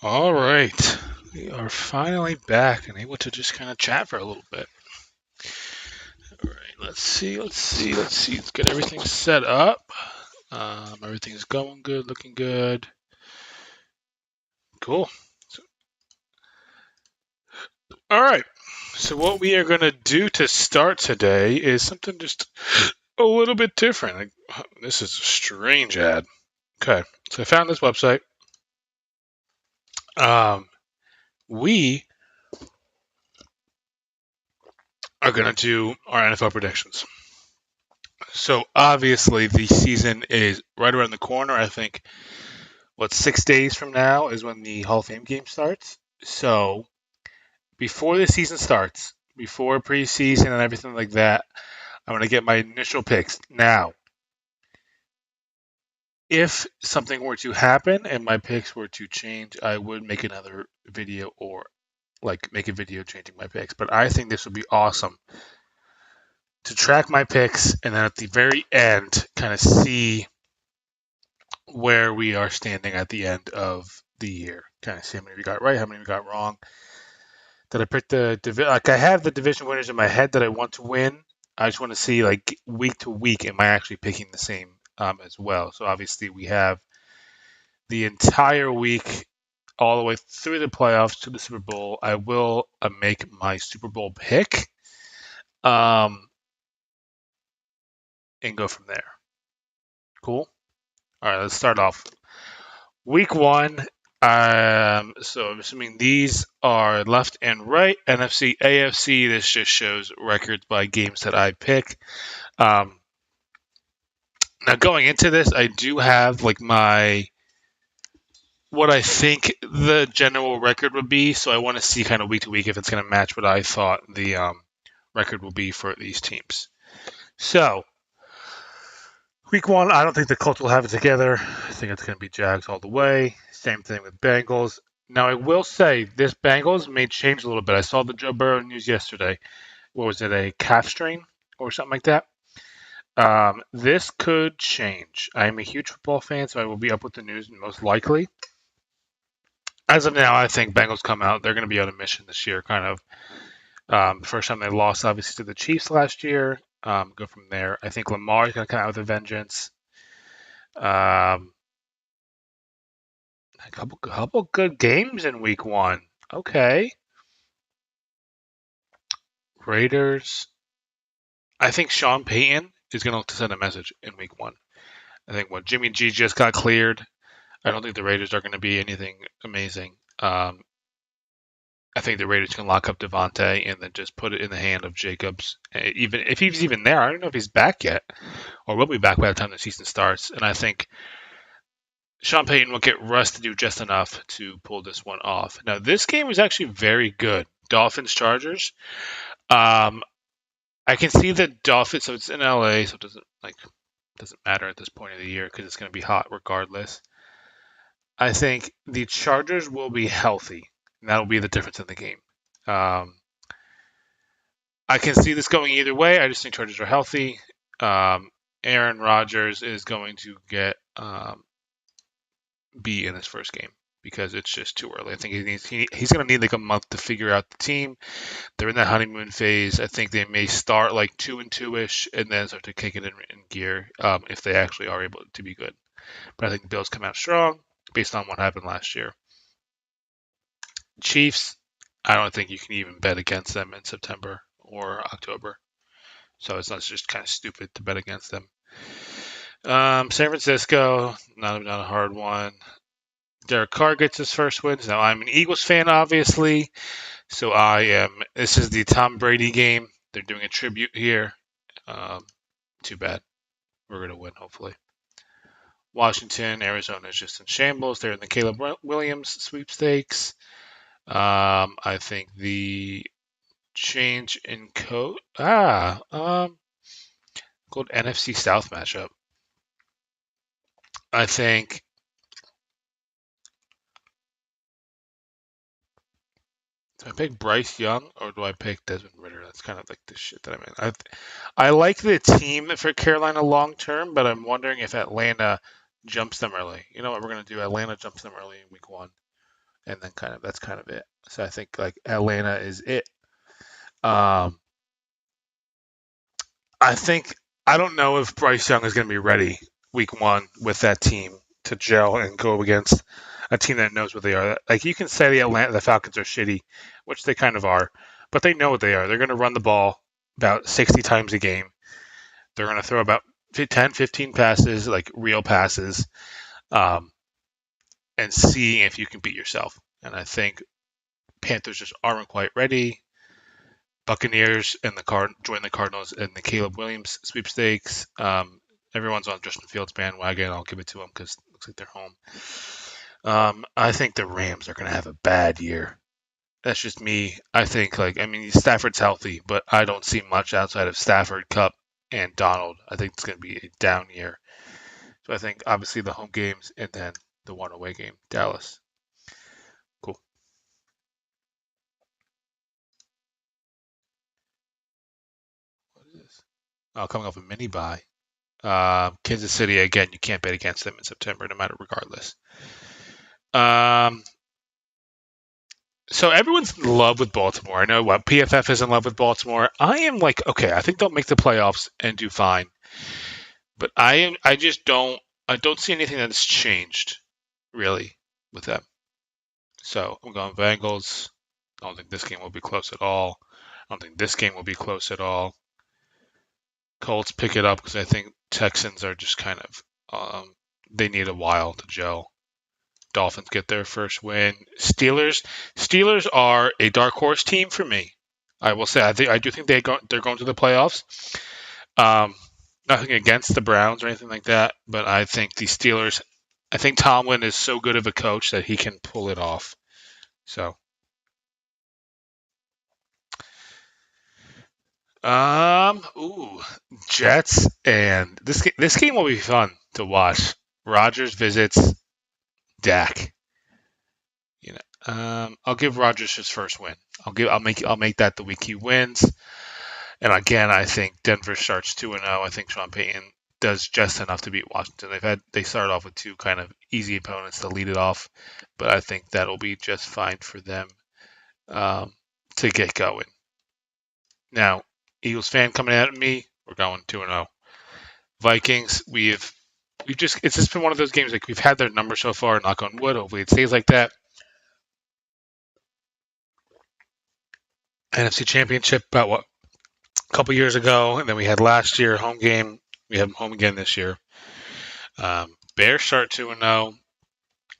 All right. We are finally back and able to just kind of chat for a little bit. All right. Let's see. Let's get everything set up. Everything's going good, looking good. Cool. So, all right. So what we are going to do to start today is something just a little bit different. This is a strange ad. Okay. So I found this website. Um, we are going to do our NFL predictions. So obviously the season is right around the corner. I think 6 days from now is when the Hall of Fame game starts. So before the season starts, before preseason and everything like that, I'm gonna get my initial picks. Now, if something were to happen and my picks were to change, I would make another video or like make a video changing my picks. But I think this would be awesome to track my picks and then at the very end kind of see where we are standing at the end of the year. Kind of see how many we got right, how many we got wrong. Did I pick the like I have the division winners in my head that I want to win. I just want to see like week to week, am I actually picking the same as well? So obviously we have the entire week all the way through the playoffs to the Super Bowl. I will make my Super Bowl pick um, and go from there. Cool. All right, let's start off. Week one. So I'm assuming these are left and right, NFC, AFC. This just shows records by games that I pick. Um, Now going into this, I do have like my what I think the general record would be. So I want to see kind of week to week if it's going to match what I thought the record will be for these teams. So week one, I don't think the Colts will have it together. I think it's going to be Jags all the way. Same thing with Bengals. Now I will say this Bengals may change a little bit. I saw the Joe Burrow news yesterday. What was it, a calf strain or something like that? This could change. I am a huge football fan, so I will be up with the news most likely. As of now, I think Bengals come out. They're going to be on a mission this year. Kind of first time they lost, obviously, to the Chiefs last year. Go from there. I think Lamar is going to come out with a vengeance. Um, a couple good games in Week One. Okay, Raiders. I think Sean Payton is going to send a message in Week One. I think what Jimmy G just got cleared. I don't think the Raiders are going to be anything amazing. I think the Raiders can lock up Devontae and then just put it in the hand of Jacobs. Even if he's even there, I don't know if he's back yet or will be back by the time the season starts. And I think Sean Payton will get Russ to do just enough to pull this one off. Now, this game was actually very good. Dolphins Chargers. Um, I can see the Dolphins. So it's in LA, so it doesn't matter at this point of the year because it's going to be hot regardless. I think the Chargers will be healthy. And that'll be the difference in the game. Um, I can see this going either way. I just think Chargers are healthy. Aaron Rodgers is going to get be in his first game because it's just too early. I think he's going to need like a month to figure out the team. They're in that honeymoon phase. I think they may start like 2-2 ish and then start to kick it in gear if they actually are able to be good. But I think the Bills come out strong based on what happened last year. Chiefs, I don't think you can even bet against them in September or October. So it's not just kind of stupid to bet against them. San Francisco, not a hard one. Derek Carr gets his first wins. Now I'm an Eagles fan, obviously, so I am. This is the Tom Brady game. They're doing a tribute here. Um, Too bad. We're gonna win, hopefully. Washington, Arizona is just in shambles. They're in the Caleb Williams sweepstakes. I think the change in code. Called NFC South matchup. I think do I pick Bryce Young or do I pick Desmond Ritter? That's kind of like the shit that I'm in. I like the team for Carolina long term, but I'm wondering if Atlanta jumps them early. You know what we're gonna do? Atlanta jumps them early in week one, and then that's kind of it. So I think like Atlanta is it. Um, I think I don't know if Bryce Young is going to be ready week one with that team to gel and go against a team that knows what they are. Like you can say the Falcons are shitty, which they kind of are, but they know what they are. They're going to run the ball about 60 times a game. They're going to throw about 10, 15 passes, like real passes, um, and see if you can beat yourself. And I think Panthers just aren't quite ready. Buccaneers and join the Cardinals in the Caleb Williams sweepstakes. Everyone's on Justin Fields bandwagon. I'll give it to them because it looks like they're home. I think the Rams are going to have a bad year. That's just me. I think Stafford's healthy, but I don't see much outside of Stafford, Cup, and Donald. I think it's going to be a down year. So I think obviously the home games and then the one away game, Dallas. Cool. What is this? Oh, coming off a mini bye. Kansas City again. You can't bet against them in September, no matter regardless. Um, so everyone's in love with Baltimore. I know what PFF is in love with Baltimore. I am like, okay, I think they'll make the playoffs and do fine. But I just don't. I don't see anything that's changed really with them. So I'm going Bengals. I don't think this game will be close at all. I don't think this game will be close at all. Colts pick it up because I think Texans are just kind of they need a while to gel. Dolphins get their first win. Steelers are a dark horse team for me. I will say I do think they're going to the playoffs. Um, Nothing against the Browns or anything like that, but I think the Steelers. I think Tomlin is so good of a coach that he can pull it off. So, ooh, Jets and this game will be fun to watch. Rodgers visits Dak. You know, I'll give Rodgers his first win. I'll make that the week he wins. And again, I think Denver starts 2-0. I think Sean Payton does just enough to beat Washington. They started off with two kind of easy opponents to lead it off, but I think that'll be just fine for them um, to get going. Now, Eagles fan coming at me, we're going 2-0. Vikings, we've just it's just been one of those games like we've had their number so far. Knock on wood. Hopefully it stays like that. NFC Championship about what a couple years ago, and then we had last year home game. We have them home again this year. Bears start 2-0.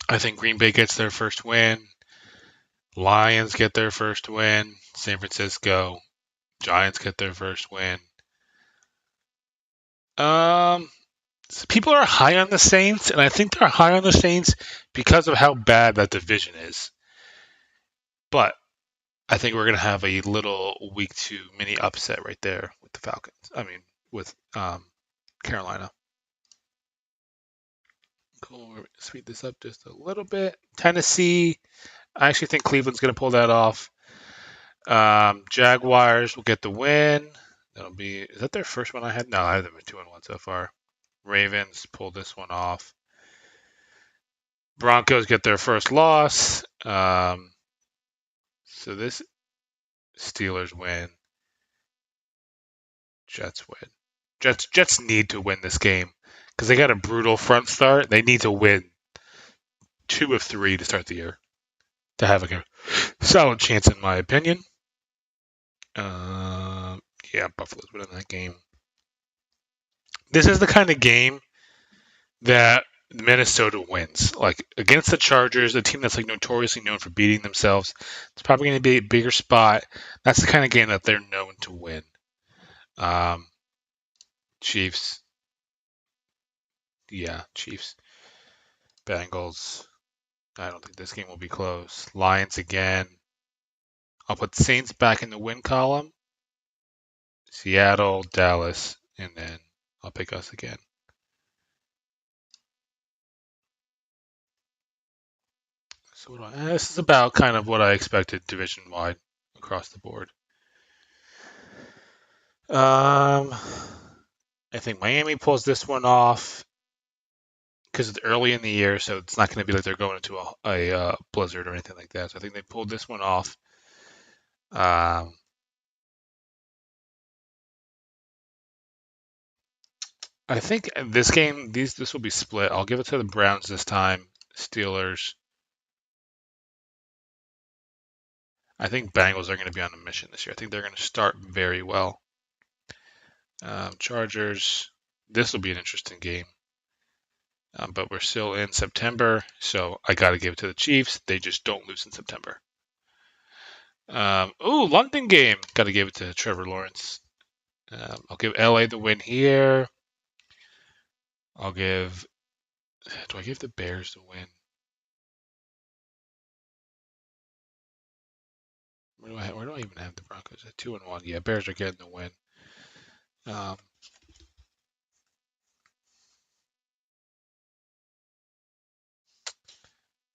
I think Green Bay gets their first win. Lions get their first win. San Francisco Giants get their first win. So people are high on the Saints, and I think they're high on the Saints because of how bad that division is. But I think we're going to have a little week 2 mini upset right there with the Falcons. I mean, with Carolina. Cool. Speed this up just a little bit. Tennessee. I actually think Cleveland's going to pull that off. Jaguars will get the win. That'll be. Is that their first one I had? No, I have them at 2-1 so far. Ravens pull this one off. Broncos get their first loss. So this Steelers win. Jets win. Jets need to win this game because they got a brutal front start. They need to win 2 of 3 to start the year to have a solid chance, in my opinion. Yeah, Buffalo's winning that game. This is the kind of game that Minnesota wins. Like against the Chargers, a team that's like notoriously known for beating themselves. It's probably going to be a bigger spot. That's the kind of game that they're known to win. Chiefs. Yeah, Chiefs. Bengals. I don't think this game will be close. Lions again. I'll put Saints back in the win column. Seattle, Dallas, and then I'll pick us again. So this is about kind of what I expected division wide across the board. I think Miami pulls this one off. because it's early in the year, so it's not going to be like they're going into a blizzard or anything like that. So I think they pulled this one off. Um, I think this game, this will be split. I'll give it to the Browns this time. Steelers. I think Bengals are going to be on a mission this year. I think they're going to start very well. Chargers. This will be an interesting game. But we're still in September, so I got to give it to the Chiefs. They just don't lose in September. London game. Got to give it to Trevor Lawrence. I'll give LA the win here. I'll give. Do I give the Bears the win? Where do I even have the Broncos at 2-1? Yeah, Bears are getting the win. Um,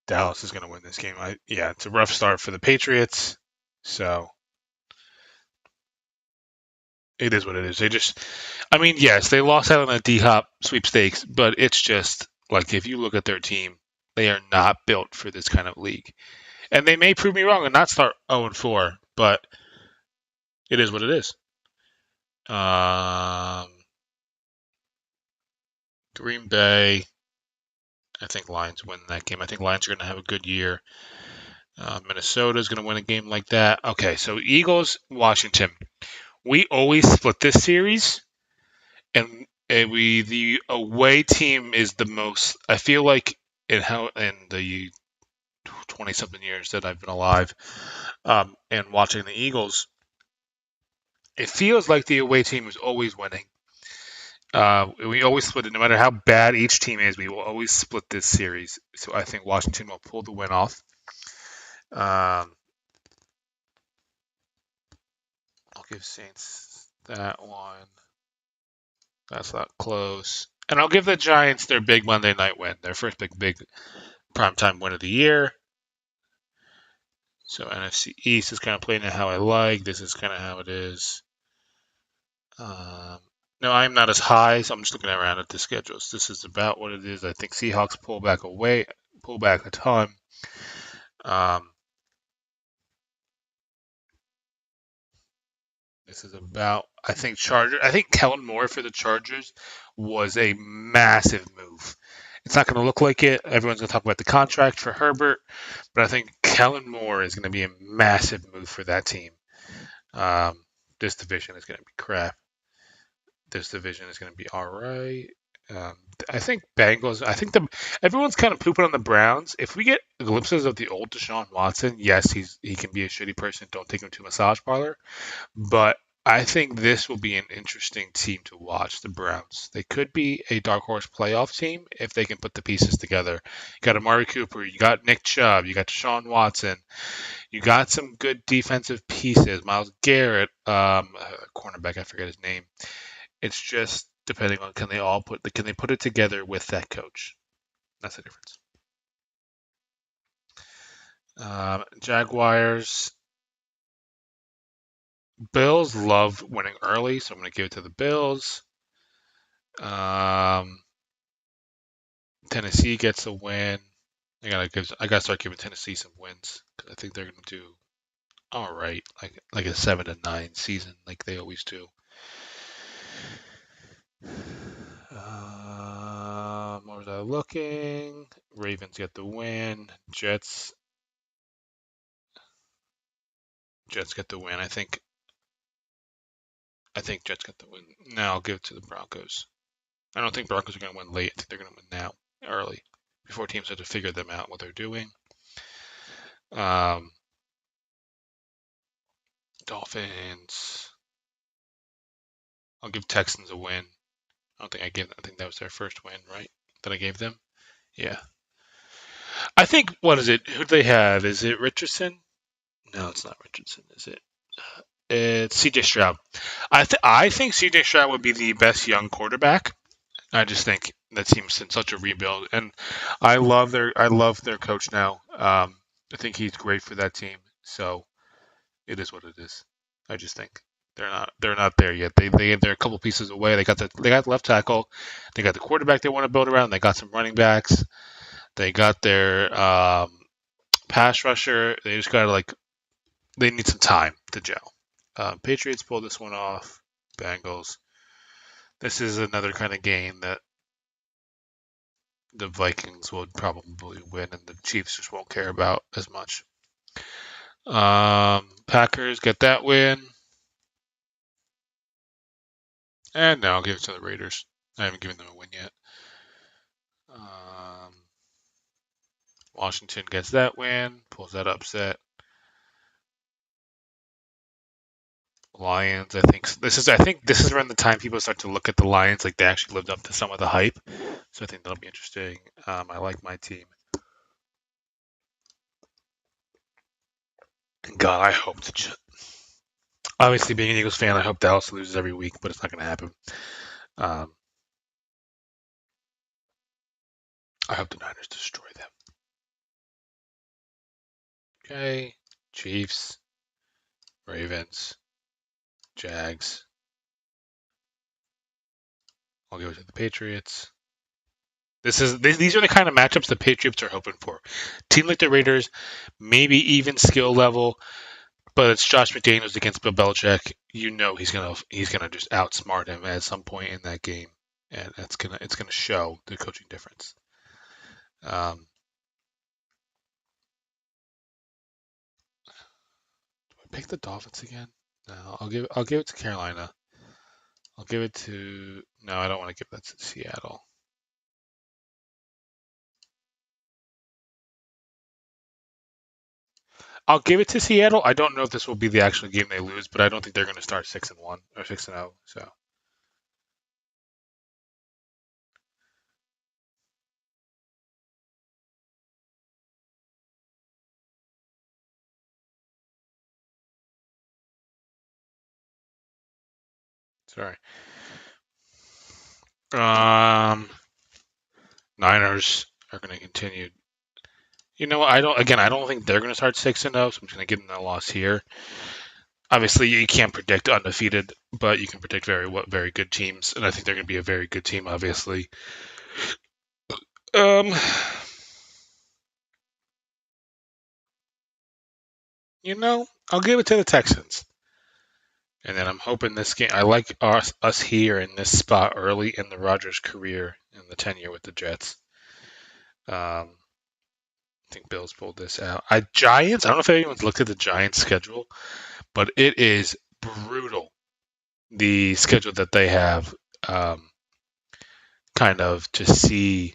Dallas is going to win this game. Yeah, it's a rough start for the Patriots, so it is what it is. I mean, yes, they lost out on the D Hop sweepstakes, but it's just like if you look at their team, they are not built for this kind of league. And they may prove me wrong and not start 0-4, but it is what it is. Green Bay, I think Lions win that game. I think Lions are going to have a good year. Minnesota is going to win a game like that. Okay, so Eagles, Washington. We always split this series, and the away team is the most. I feel like in the 20 something years that I've been alive, and watching the Eagles, it feels like the away team is always winning. We always split it, no matter how bad each team is. We will always split this series. So I think Washington will pull the win off. I'll give Saints that one. That's not close. And I'll give the Giants their big Monday night win, their first big primetime win of the year. So NFC East is kind of playing it how I like. This is kind of how it is. No, I'm not as high, so I'm just looking around at the schedules. This is about what it is. I think Seahawks pull back a ton. This is about, I think Kellen Moore for the Chargers was a massive move. It's not going to look like it. Everyone's going to talk about the contract for Herbert, but I think Kellen Moore is going to be a massive move for that team. This division is going to be crap. This division is going to be all right. I think Bengals. Everyone's kind of pooping on the Browns. If we get glimpses of the old Deshaun Watson, yes, he can be a shitty person. Don't take him to a massage parlor. But I think this will be an interesting team to watch, the Browns. They could be a dark horse playoff team if they can put the pieces together. You got Amari Cooper, you got Nick Chubb, you got Deshaun Watson, you got some good defensive pieces. Myles Garrett, cornerback, I forget his name. It's just depending on can they put it together with that coach. That's the difference. Jaguars. Bills love winning early, so I'm going to give it to the Bills. Tennessee gets a win. I gotta start giving Tennessee some wins because I think they're going to do all right, like a 7-9 season, like they always do. What was I looking? Ravens get the win. Jets get the win. I think Jets get the win. Now I'll give it to the Broncos. I don't think Broncos are going to win late. I think they're going to win now, early, before teams have to figure them out what they're doing. Dolphins. I'll give Texans a win. I think that was their first win, right? That I gave them. Yeah. I think what is it? Who do they have? Is it Richardson? No, it's not Richardson. Is it? It's C.J. Stroud. I think C.J. Stroud would be the best young quarterback. I just think that team's in such a rebuild, and I love their coach now. I think he's great for that team. So it is what it is. I just think. They're not there yet. They're a couple pieces away. They got the left tackle. They got the quarterback they want to build around. They got some running backs. They got their pass rusher. They just got to they need some time to gel. Patriots pulled this one off. Bengals. This is another kind of game that the Vikings would probably win, and the Chiefs just won't care about as much. Packers get that win, and now I'll give it to the Raiders. I haven't given them a win yet. Um, Washington gets that win, pulls that upset. Lions, I think this is around the time people start to look at the Lions like they actually lived up to some of the hype. So I think that'll be interesting. I like my team. And God, I hope obviously being an Eagles fan, I hope Dallas loses every week, but it's not going to happen. Um, I hope the Niners destroy them. Okay, Chiefs, Ravens, Jags. I'll give it to the Patriots. These are the kind of matchups the Patriots are hoping for. Team like the Raiders, maybe even skill level, but it's Josh McDaniels against Bill Belichick. You know he's gonna just outsmart him at some point in that game, and it's gonna show the coaching difference. Um, do I pick the Dolphins again? No, I'll give it to Carolina. I'll give it to no, I don't want to give that to Seattle. I'll give it to Seattle. I don't know if this will be the actual game they lose, but I don't think they're going to start 6-1 or 6-0. So sorry. Um, Niners are going to continue. You know, I don't. Again, I don't think they're going to start 6-0. So I'm just going to give them a loss here. Obviously, you can't predict undefeated, but you can predict very good teams, and I think they're going to be a very good team. Obviously, um, I'll give it to the Texans. And then I'm hoping this game. I like us here in this spot early in the Rodgers career in the tenure with the Jets. I think Bills pulled this out. Giants. I don't know if anyone's looked at the Giants' schedule, but it is brutal. The schedule that they have, kind of to see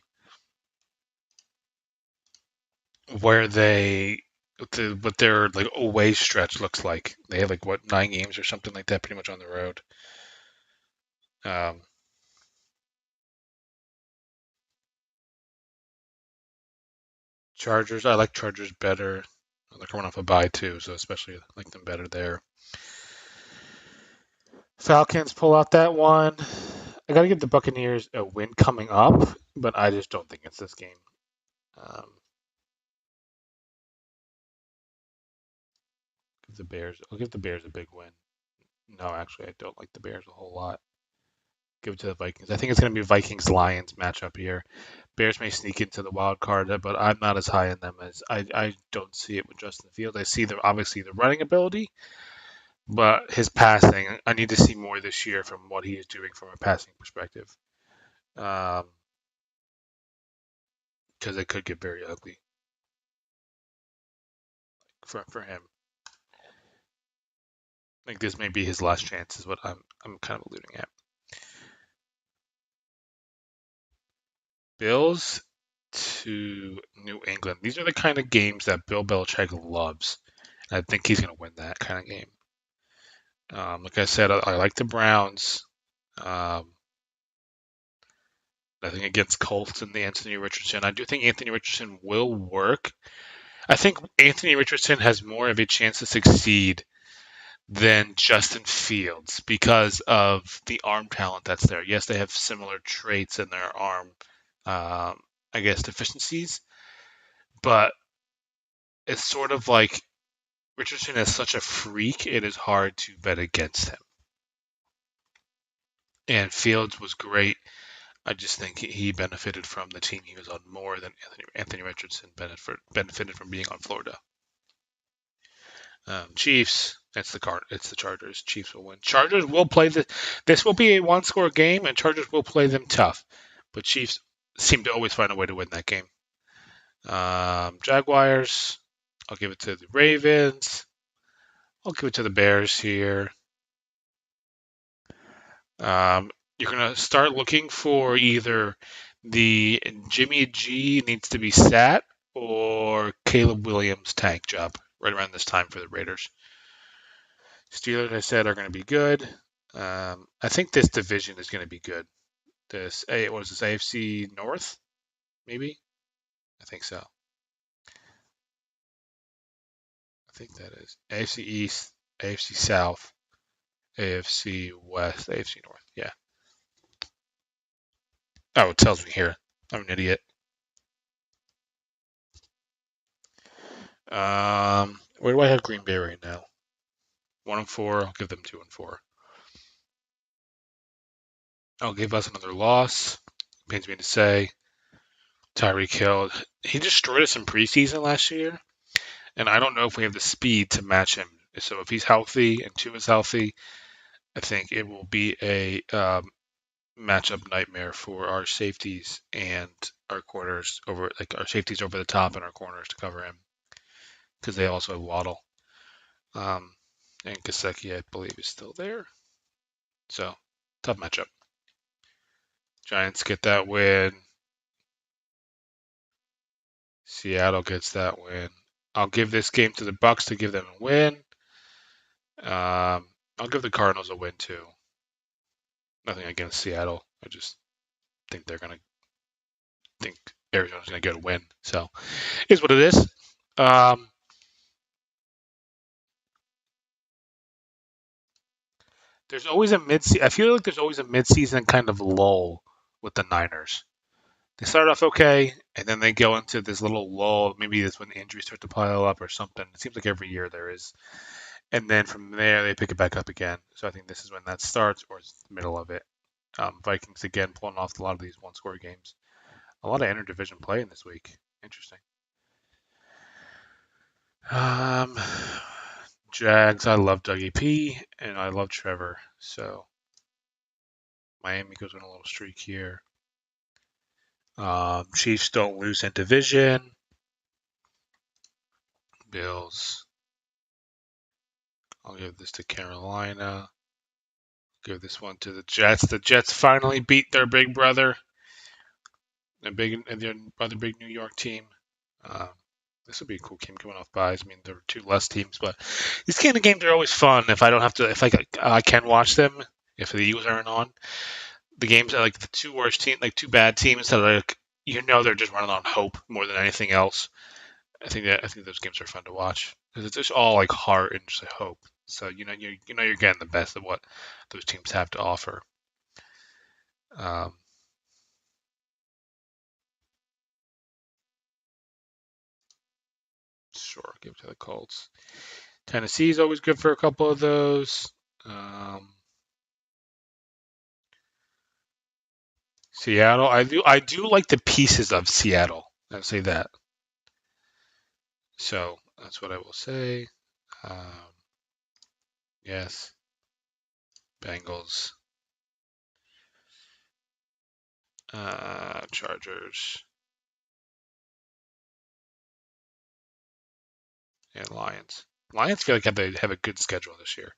where what their away stretch looks like. They have 9 games or something like that, pretty much on the road. Um, Chargers. I like Chargers better. They're coming off a bye too, so especially like them better there. Falcons pull out that one. I got to give the Buccaneers a win coming up, but I just don't think it's this game. Um, give the Bears. I'll give the Bears a big win. No, actually, I don't like the Bears a whole lot. Give it to the Vikings. I think it's going to be Vikings Lions matchup here. Bears may sneak into the wild card, but I'm not as high on them as I don't see it with Justin Fields. I see obviously the running ability, but his passing, I need to see more this year from what he is doing from a passing perspective. Because it could get very ugly for him. I think this may be his last chance, is what I'm kind of alluding at. Bills to New England. These are the kind of games that Bill Belichick loves. And I think he's going to win that kind of game. Like I said, I like the Browns. Um, I think against Colts and the Anthony Richardson. I do think Anthony Richardson will work. I think Anthony Richardson has more of a chance to succeed than Justin Fields because of the arm talent that's there. Yes, they have similar traits in their arm, I guess, deficiencies, but it's sort of like Richardson is such a freak, it is hard to bet against him. And Fields was great. I just think he benefited from the team he was on more than Anthony Richardson benefited from being on Florida. Chiefs. It's the Chargers. Chiefs will win. Chargers will play the. This will be a one-score game, and Chargers will play them tough. But Chiefs seem to always find a way to win that game. Jaguars. I'll give it to the Ravens. I'll give it to the Bears here. You're gonna start looking for either the Jimmy G needs to be sat or Caleb Williams tank job right around this time for the Raiders. Steelers, I said, are going to be good. I think this division is going to be good. What is this, AFC North? Maybe? I think so. I think that is AFC East, AFC South, AFC West, AFC North. Yeah. Oh, it tells me here. I'm an idiot. Where do I have Green Bay right now? 1-4. I'll give them 2-4. I'll give us another loss. Pains me to say. Tyreek Hill. He destroyed us in preseason last year, and I don't know if we have the speed to match him. So if he's healthy and Tua is healthy, I think it will be a matchup nightmare for our safeties and our corners over, like our safeties over the top and our corners to cover him because they also have Waddle. And Gasecki, I believe, is still there. So tough matchup. Giants get that win. Seattle gets that win. I'll give this game to the Bucks to give them a win. I'll give the Cardinals a win too. Nothing against Seattle. I just think think Arizona's gonna get a win. So is what it is. There's always a mid. I feel like there's always a mid-season kind of lull with the Niners. They start off okay, and then they go into this little lull. Maybe that's when injuries start to pile up or something. It seems like every year there is. And then from there, they pick it back up again. So I think this is when that starts, or it's the middle of it. Vikings again pulling off a lot of these one-score games. A lot of interdivision play in this week. Interesting. Um, Jags, I love Dougie P, and I love Trevor. So Miami goes on a little streak here. Chiefs don't lose in division. Bills. I'll give this to Carolina. Give this one to the Jets. The Jets finally beat their big brother, their other big New York team. Um, this would be a cool game coming off buys. I mean, there were two less teams, but these kind of games are always fun. If I don't have to, if I can watch them, if the Eagles aren't on, the games are like the two worst team, like two bad teams that are like they're just running on hope more than anything else. I think those games are fun to watch because it's just all like heart and just like hope. So you're getting the best of what those teams have to offer. Um, sure, give it to the Colts. Tennessee is always good for a couple of those. Um, Seattle, I do like the pieces of Seattle. I'll say that. So that's what I will say. Um, yes, Bengals, Chargers, and Lions. Lions feel like they have a good schedule this year.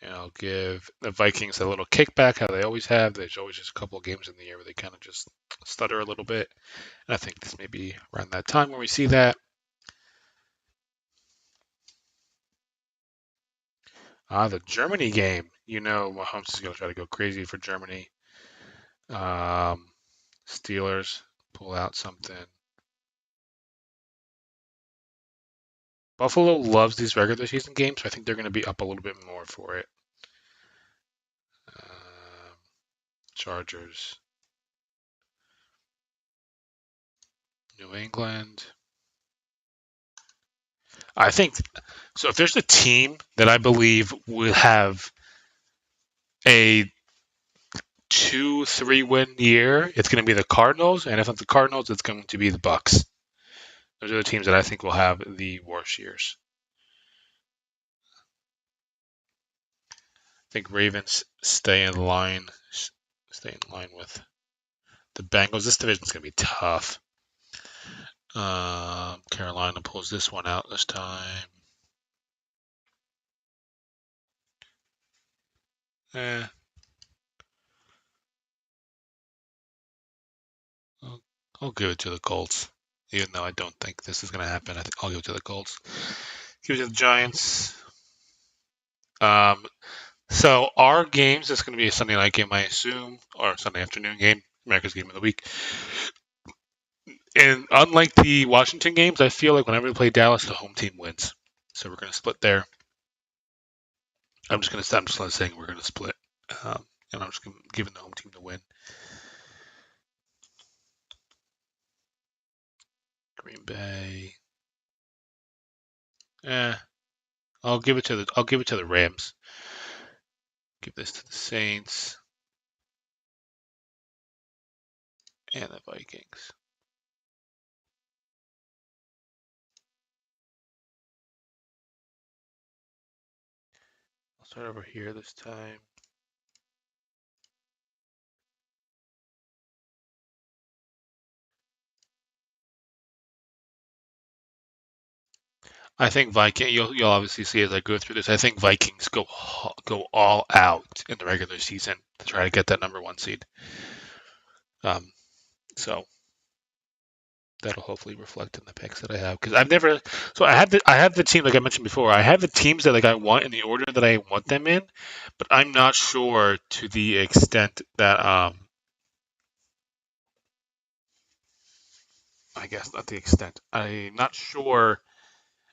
And I'll give the Vikings a little kickback, how they always have. There's always just a couple of games in the year where they kind of just stutter a little bit. And I think this may be around that time when we see that. The Germany game. Mahomes is going to try to go crazy for Germany. Um, Steelers pull out something. Buffalo loves these regular season games, so I think they're going to be up a little bit more for it. Um, Chargers, New England. I think so. If there's a team that I believe will have a 2-3 win year, it's going to be the Cardinals, and if it's the Cardinals, it's going to be the Bucks. Those are the teams that I think will have the worst years. I think Ravens stay in line with the Bengals. This division's going to be tough. Carolina pulls this one out this time. Eh, I'll, I'll give it to the Colts, even though I don't think this is going to happen. I think I'll give it to the Colts. Give it to the Giants. Um, so our games is going to be a Sunday night game, I assume, or a Sunday afternoon game, America's game of the week. And unlike the Washington games, I feel like whenever we play Dallas, the home team wins. So we're going to split there. I'm just saying we're going to split, and I'm just giving the home team the win. Green Bay. I'll give it to the Rams. Give this to the Saints and the Vikings. I'll start over here this time. I think Viking. You'll obviously see as I go through this. I think Vikings go all out in the regular season to try to get that number one seed. So that'll hopefully reflect in the picks that I have because I've never. So I have the team like I mentioned before. I have the teams that like I want in the order that I want them in, but I'm not sure to the extent that I guess not the extent. I'm not sure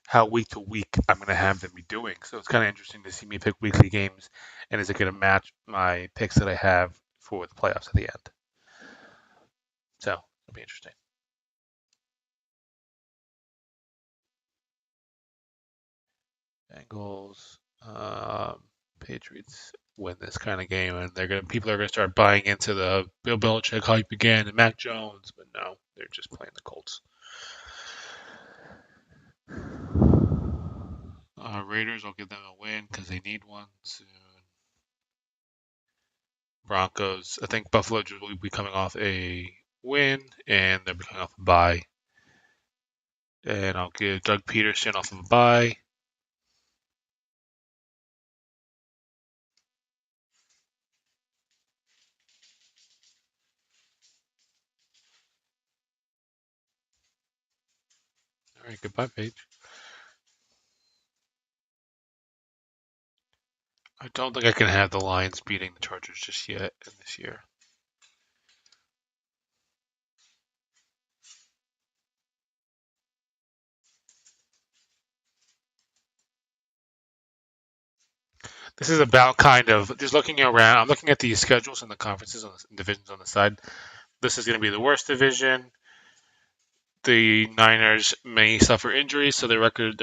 how week to week I'm going to have them be doing. So it's kind of interesting to see me pick weekly games, and is it going to match my picks that I have for the playoffs at the end? So it'll be interesting. Bengals, Patriots win this kind of game, and people are gonna start buying into the Bill Belichick hype again and Mac Jones, but no, they're just playing the Colts. Raiders, I'll give them a win because they need one soon. Broncos, I think Buffalo will be coming off a win, and they're coming off a bye. And I'll give Doug Peterson off of a bye. All right, goodbye, Paige. I don't think I can have the Lions beating the Chargers just yet in this year. This is about kind of just looking around. I'm looking at the schedules and the conferences and divisions on the side. This is going to be the worst division. The Niners may suffer injuries, so the record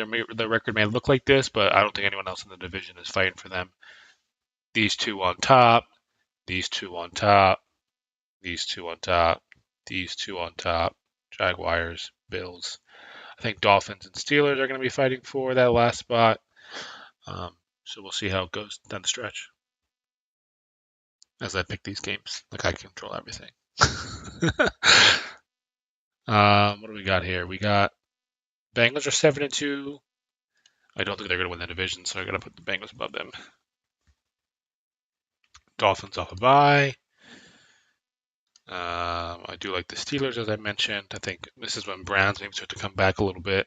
may look like this, but I don't think anyone else in the division is fighting for them. These two on top, these two on top, these two on top, these two on top. Jaguars, Bills. I think Dolphins and Steelers are going to be fighting for that last spot. So we'll see how it goes down the stretch as I pick these games. Like I control everything. What do we got here? We got Bengals are 7-2. I don't think they're going to win the division, so I got to put the Bengals above them. Dolphins off a bye. I do like the Steelers, as I mentioned. I think this is when Browns maybe start to come back a little bit.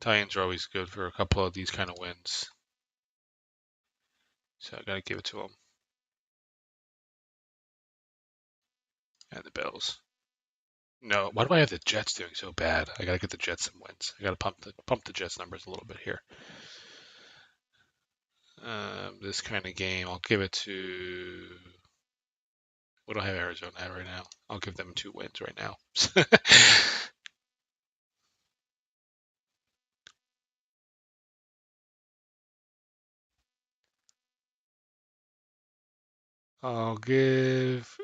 Titans are always good for a couple of these kind of wins. So I got to give it to them. And the Bills. No, why do I have the Jets doing so bad? I got to get the Jets some wins. I got to pump the Jets numbers a little bit here. This kind of game, I'll give it to. What do I have Arizona at right now? I'll give them 2 wins right now. I'll give.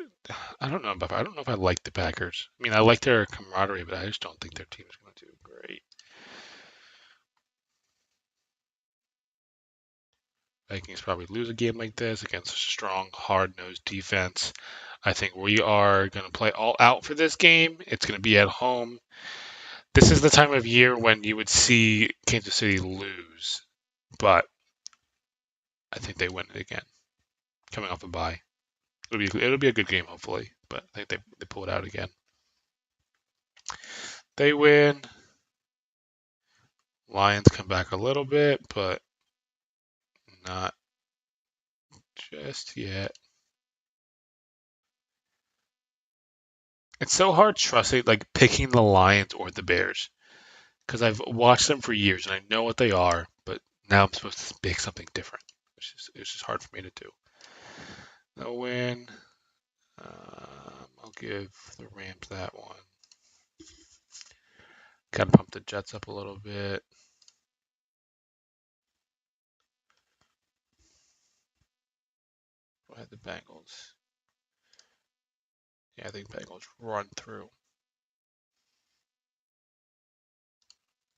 I don't know if I like the Packers. I mean, I like their camaraderie, but I just don't think their team is going to do great. Vikings probably lose a game like this against a strong, hard-nosed defense. I think we are going to play all out for this game. It's going to be at home. This is the time of year when you would see Kansas City lose, but I think they win it again, coming off a bye. It'll be a good game, hopefully, but I think they pull it out again. They win. Lions come back a little bit, but not just yet. It's so hard trusting, like picking the Lions or the Bears, because I've watched them for years and I know what they are, but now I'm supposed to pick something different. It's just hard for me to do. They'll win. I'll give the Rams that one. Got to pump the Jets up a little bit. Go ahead, the Bengals. Yeah, I think Bengals run through.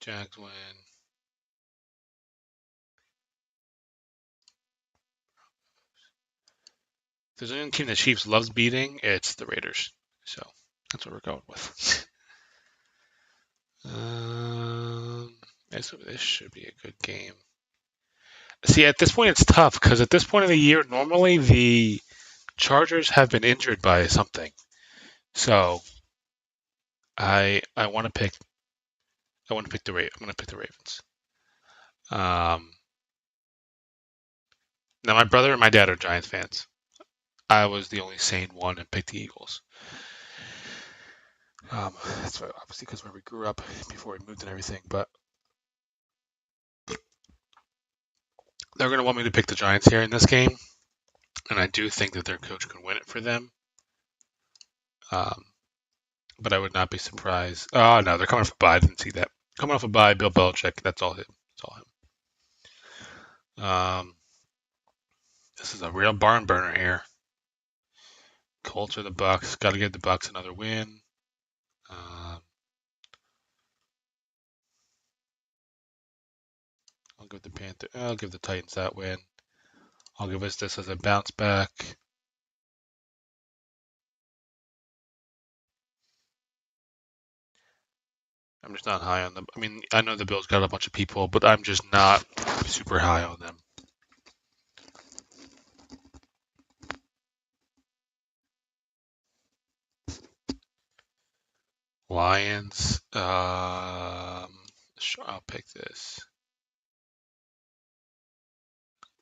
Jags win. If there's any team the Chiefs loves beating, it's the Raiders. So that's what we're going with. This should be a good game. See, at this point, it's tough because at this point of the year, normally the Chargers have been injured by something. So I want to pick I'm going to pick the Ravens. Um, Now my brother and my dad are Giants fans. I was the only sane one and picked the Eagles. That's obviously because where we grew up before we moved and everything, but they're going to want me to pick the Giants here in this game, and I do think that their coach can win it for them. Um, but I would not be surprised. Oh no, they're coming off a bye. I didn't see that. Coming off a bye, Bill Belichick. That's all him. That's all him. This is a real barn burner here. Colts or the Bucks. Got to give the Bucks another win. I'll give the Titans that win. I'll give us this as a bounce back. I'm just not high on them. I mean, I know the Bills got a bunch of people, but I'm just not super high on them. Lions. Sure, I'll pick this.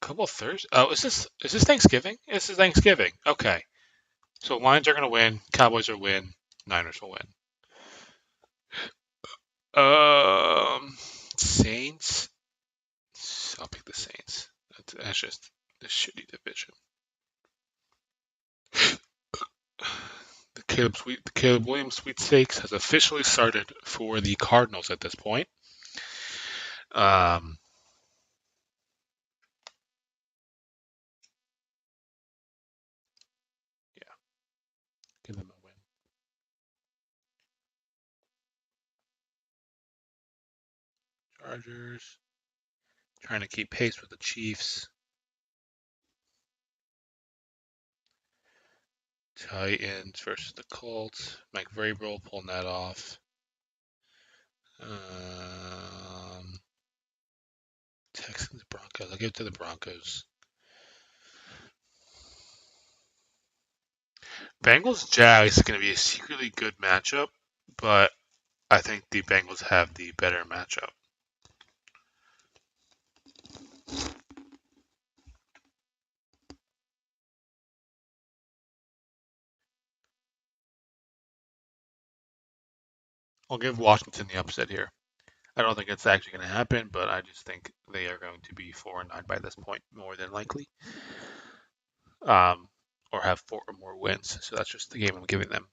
Couple Thursday. Oh, is this Thanksgiving? This is Thanksgiving. Okay, so Lions are gonna win. Cowboys will win. Niners will win. Saints. I'll pick the Saints. That's just the shitty division. The Caleb Williams sweepstakes has officially started for the Cardinals at this point. Um, yeah, give them a win. Chargers trying to keep pace with the Chiefs. Titans versus the Colts. Mike Vrabel pulling that off. Texans Broncos. I'll give it to the Broncos. Bengals Jags is going to be a secretly good matchup, but I think the Bengals have the better matchup. I'll give Washington the upset here. I don't think it's actually going to happen, but I just think they are going to be 4-9 by this point, more than likely. Um, or have 4 or more wins. So that's just the game I'm giving them.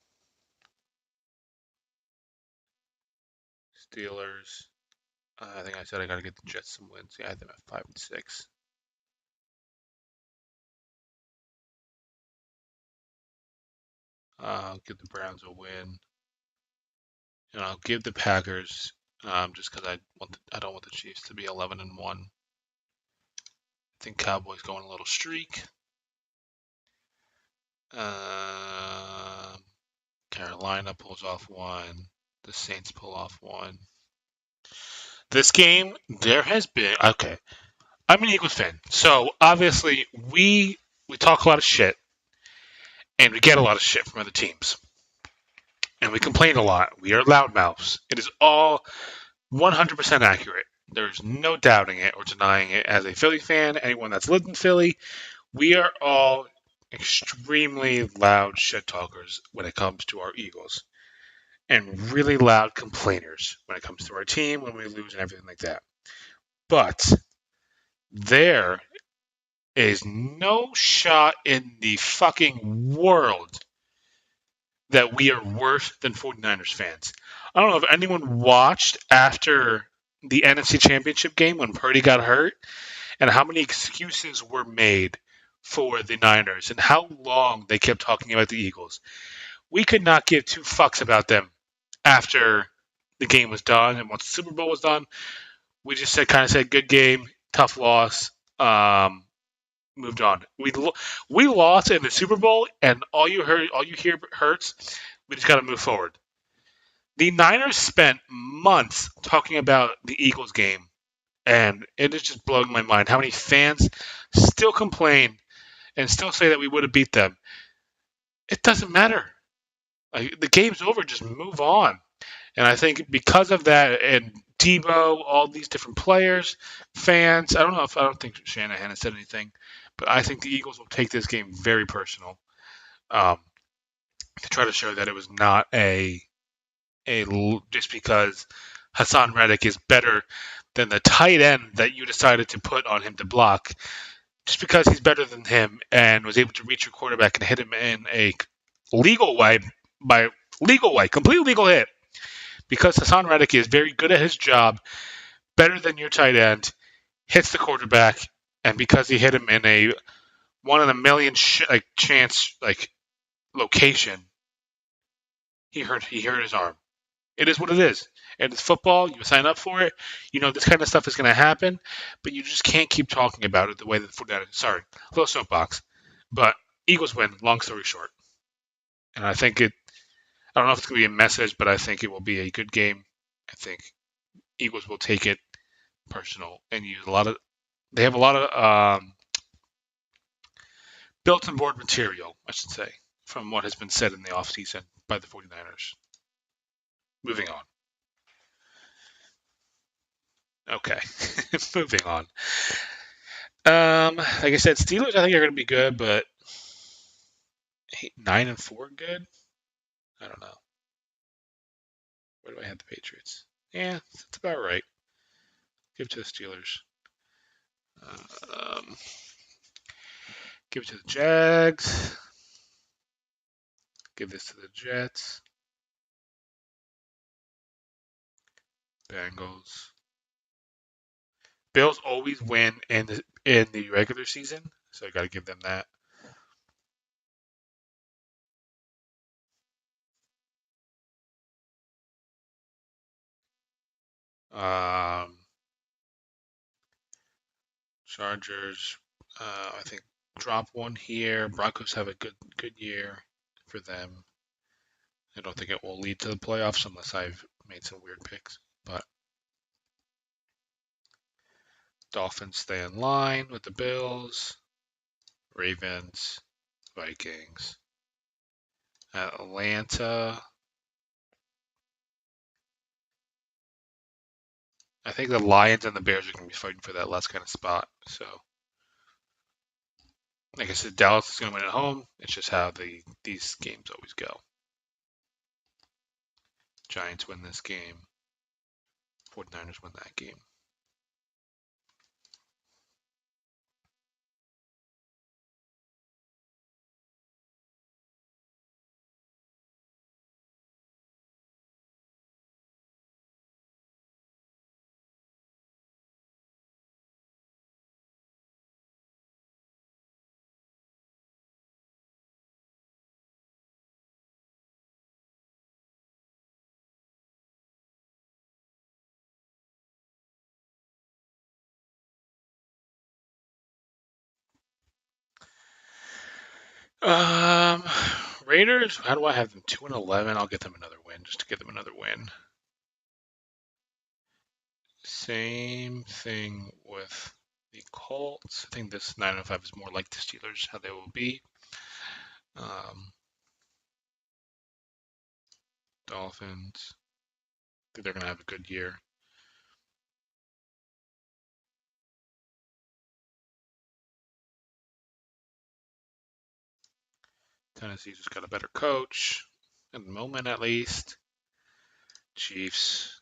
Steelers. I think I said I got to get the Jets some wins. Yeah, I think I'm at 5 and 6. I'll give the Browns a win, and I'll give the Packers just because I don't want the Chiefs to be 11 and 1. I think Cowboys go on a little streak. Um, Carolina pulls off one. The Saints pull off one. This game, there has been okay. I'm an Eagles fan, so obviously we talk a lot of shit and we get a lot of shit from other teams, and we complain a lot. We are loudmouths. It is all 100% accurate. There's no doubting it or denying it. As a Philly fan, anyone that's lived in Philly, we are all extremely loud shit talkers when it comes to our Eagles, and really loud complainers when it comes to our team when we lose and everything like that. But there is no shot in the fucking world that we are worse than 49ers fans. I don't know if anyone watched after the NFC Championship game when Purdy got hurt and how many excuses were made for the Niners and how long they kept talking about the Eagles. We could not give two fucks about them after the game was done and once the Super Bowl was done. We just kind of said, good game, tough loss. Moved on. We lost in the Super Bowl, and all you hear hurts. We just got to move forward. The Niners spent months talking about the Eagles game, and it is just blowing my mind how many fans still complain and still say that we would have beat them. It doesn't matter. Like, the game's over. Just move on. And I think because of that, and Debo, all these different players, fans. I don't think Shanahan has said anything, but I think the Eagles will take this game very personal, um, to try to show that it was not a just because Hassan Reddick is better than the tight end that you decided to put on him to block. Just because he's better than him and was able to reach your quarterback and hit him in a legal way, completely legal hit. Because Hassan Reddick is very good at his job, better than your tight end, hits the quarterback, and because he hit him in a one in a million chance location, he hurt his arm. It is what it is. And it's football. You sign up for it. You know this kind of stuff is going to happen, but you just can't keep talking about it the way that the 49ers. Sorry, little soapbox. But Eagles win, long story short. And I think it, I don't know if it's going to be a message, but I think it will be a good game. I think Eagles will take it personal and use a lot of, they have a lot of built on board material, I should say, from what has been said in the offseason by the 49ers. Moving on. Okay, moving on. Like I said, Steelers I think are going to be good, but 9-4 good. I don't know. Where do I have the Patriots? Yeah, that's about right. Give it to the Steelers. Um, give it to the Jags. Give this to the Jets. Bengals. Bills always win in the regular season, so I got to give them that. Um, Chargers, I think drop one here. Broncos have a good year for them. I don't think it will lead to the playoffs unless I've made some weird picks. But Dolphins stay in line with the Bills, Ravens, Vikings, Atlanta. I think the Lions and the Bears are going to be fighting for that last kind of spot. So, like I said, Dallas is going to win at home. It's just how these games always go. Giants win this game. 49ers win that game. Um, Raiders. How do I have them? 2-11. I'll get them another win just to get them another win. Same thing with the Colts. I think this 9-5 is more like the Steelers, how they will be. Dolphins. I think they're gonna have a good year. Tennessee just got a better coach at the moment, at least. Chiefs.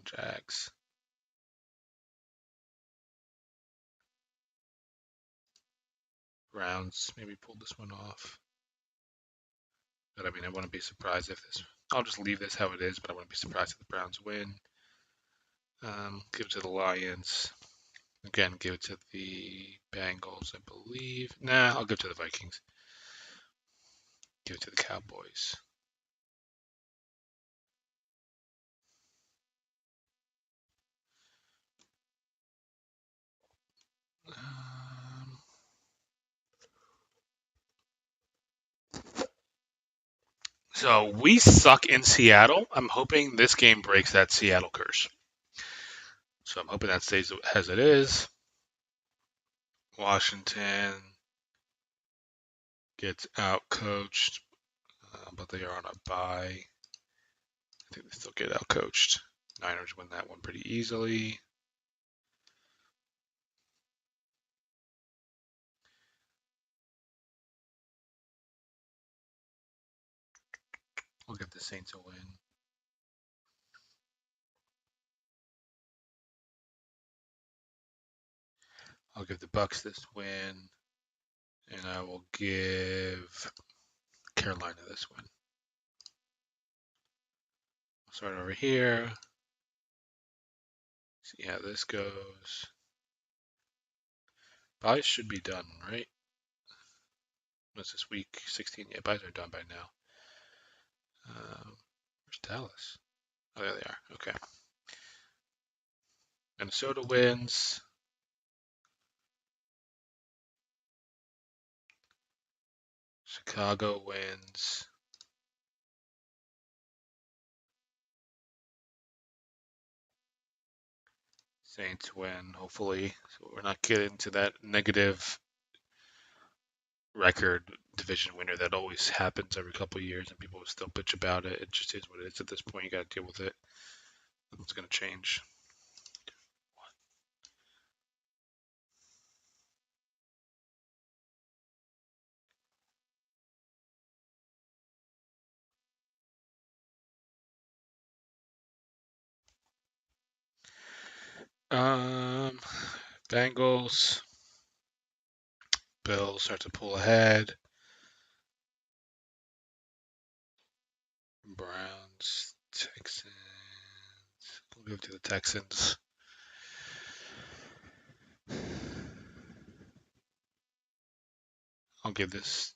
Jags. Browns maybe pulled this one off. But I mean, I wouldn't be surprised if this. I'll just leave this how it is, but I wouldn't be surprised if the Browns win. Give it to the Lions. Again, give it to the Bengals, I believe. Nah, I'll give it to the Vikings. Give it to the Cowboys. Um, so we suck in Seattle. I'm hoping this game breaks that Seattle curse. So I'm hoping that stays as it is. Washington gets out coached, but they are on a bye. I think they still get out coached. Niners win that one pretty easily. I'll give the Saints a win. I'll give the Bucks this win, and I will give Carolina this win. I'll start over here. See how this goes. Buys should be done, right? What's this week? 16. Yeah, buys are done by now. Where's Dallas? Oh, there they are. Okay. Minnesota wins. Chicago wins. Saints win, hopefully. So we're not getting to that negative record division winner that always happens every couple of years and people still bitch about it. It just is what it is at this point. You got to deal with it. Nothing's going to change. Um, Bengals, Bills start to pull ahead. Browns, Texans. We'll go to the Texans. I'll give this.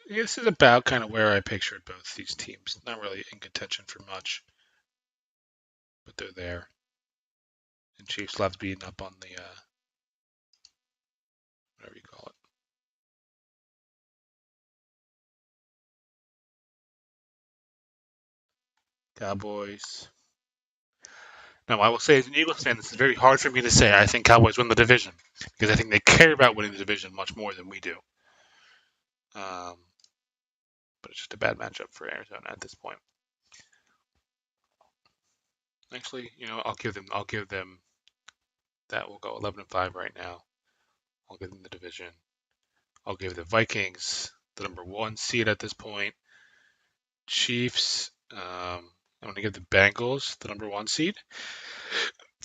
This is about kind of where I pictured both these teams. Not really in contention for much, but they're there. And Chiefs love beating up on the whatever you call it. Cowboys. Now, I will say, as an Eagles fan, this is very hard for me to say. I think Cowboys win the division because I think they care about winning the division much more than we do. But it's just a bad matchup for Arizona at this point. Actually, I'll give them. That will go 11-5 right now. I'll give them the division. I'll give the Vikings the number one seed at this point. Chiefs. I'm going to give the Bengals the number one seed.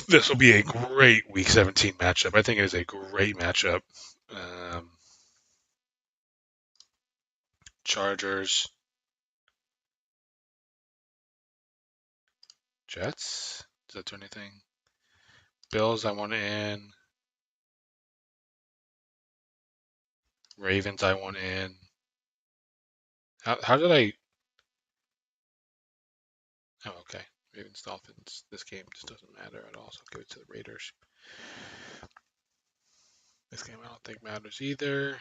This will be a great Week 17 matchup. I think it is a great matchup. Chargers. Jets. Does that do anything? Bills, I want in. Ravens, I want in. How did I? Oh, okay. Ravens, Dolphins. This game just doesn't matter at all, so I'll give it to the Raiders. This game I don't think matters either.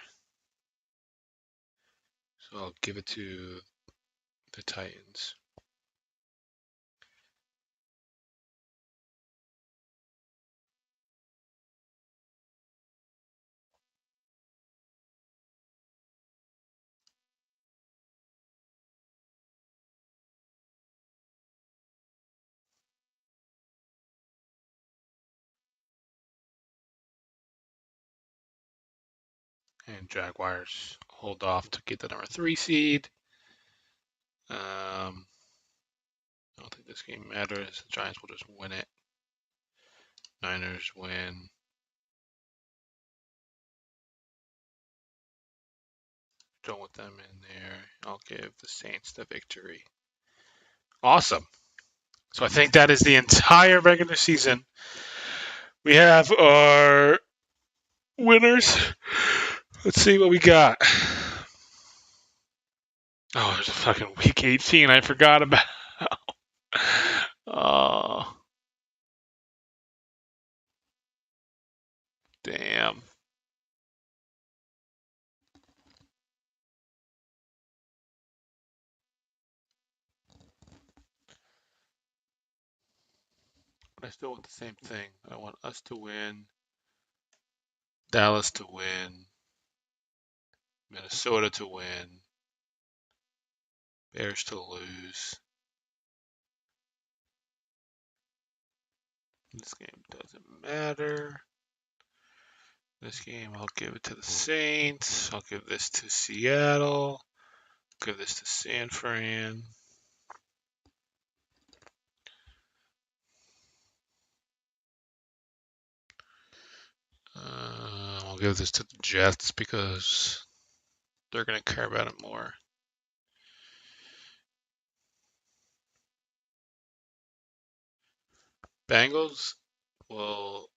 So I'll give it to the Titans. And Jaguars hold off to get the number 3 seed. I don't think this game matters. The Giants will just win it. Niners win. Don't want them in there. I'll give the Saints the victory. Awesome. So I think that is the entire regular season. We have our winners. Let's see what we got. Oh, there's a fucking week 18 I forgot about. Oh, damn. But I still want the same thing. I want us to win, Dallas to win, Minnesota to win, Bears to lose. This game doesn't matter. This game, I'll give it to the Saints. I'll give this to Seattle. I'll give this to San Fran. I'll give this to the Jets because they're going to care about it more. Bengals, well,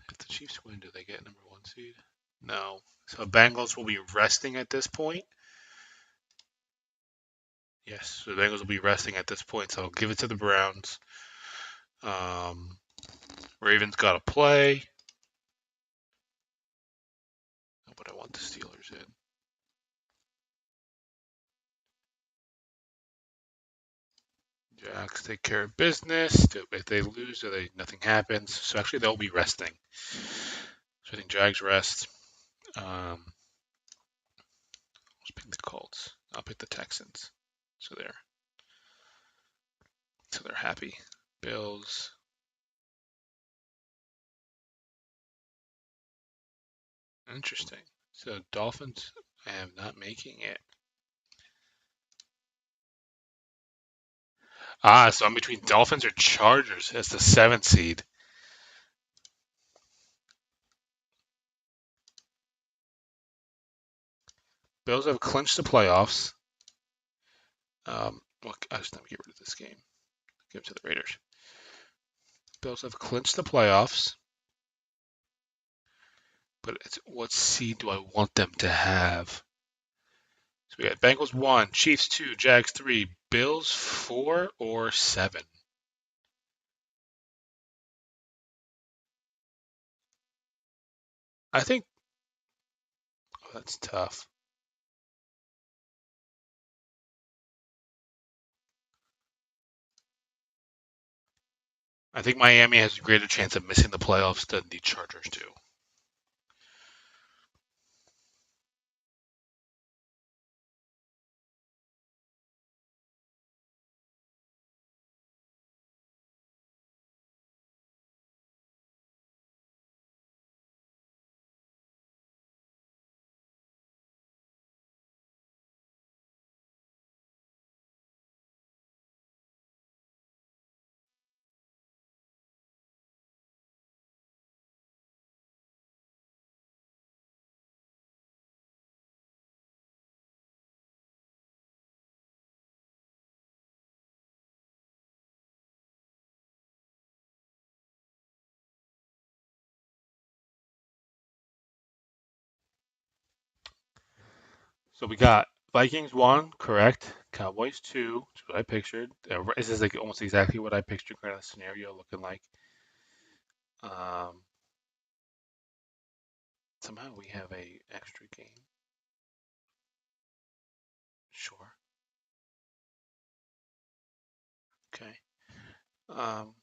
if the Chiefs win, do they get number 1 seed? No. So Bengals will be resting at this point. Yes, so the Bengals will be resting at this point, so I'll give it to the Browns. Ravens got to play. But I want the Steelers in. Jacks take care of business. If they lose, nothing happens. So actually, they'll be resting. So I think Jags rest. Let's pick the Colts. I'll pick the Texans. So they're happy. Bills. Interesting. So Dolphins, I am not making it. So I'm between Dolphins or Chargers as the 7th seed. Bills have clinched the playoffs. Well, I just need to get rid of this game. Give it to the Raiders. Bills have clinched the playoffs. But what seed do I want them to have? So we got Bengals 1, Chiefs 2, Jags 3, Bills 4 or 7. I think that's tough. I think Miami has a greater chance of missing the playoffs than the Chargers do. So we got Vikings 1, correct. Cowboys 2, which is what I pictured. This is like almost exactly what I pictured kind of scenario looking like. Um, Somehow we have a extra game. Sure. Okay. Um,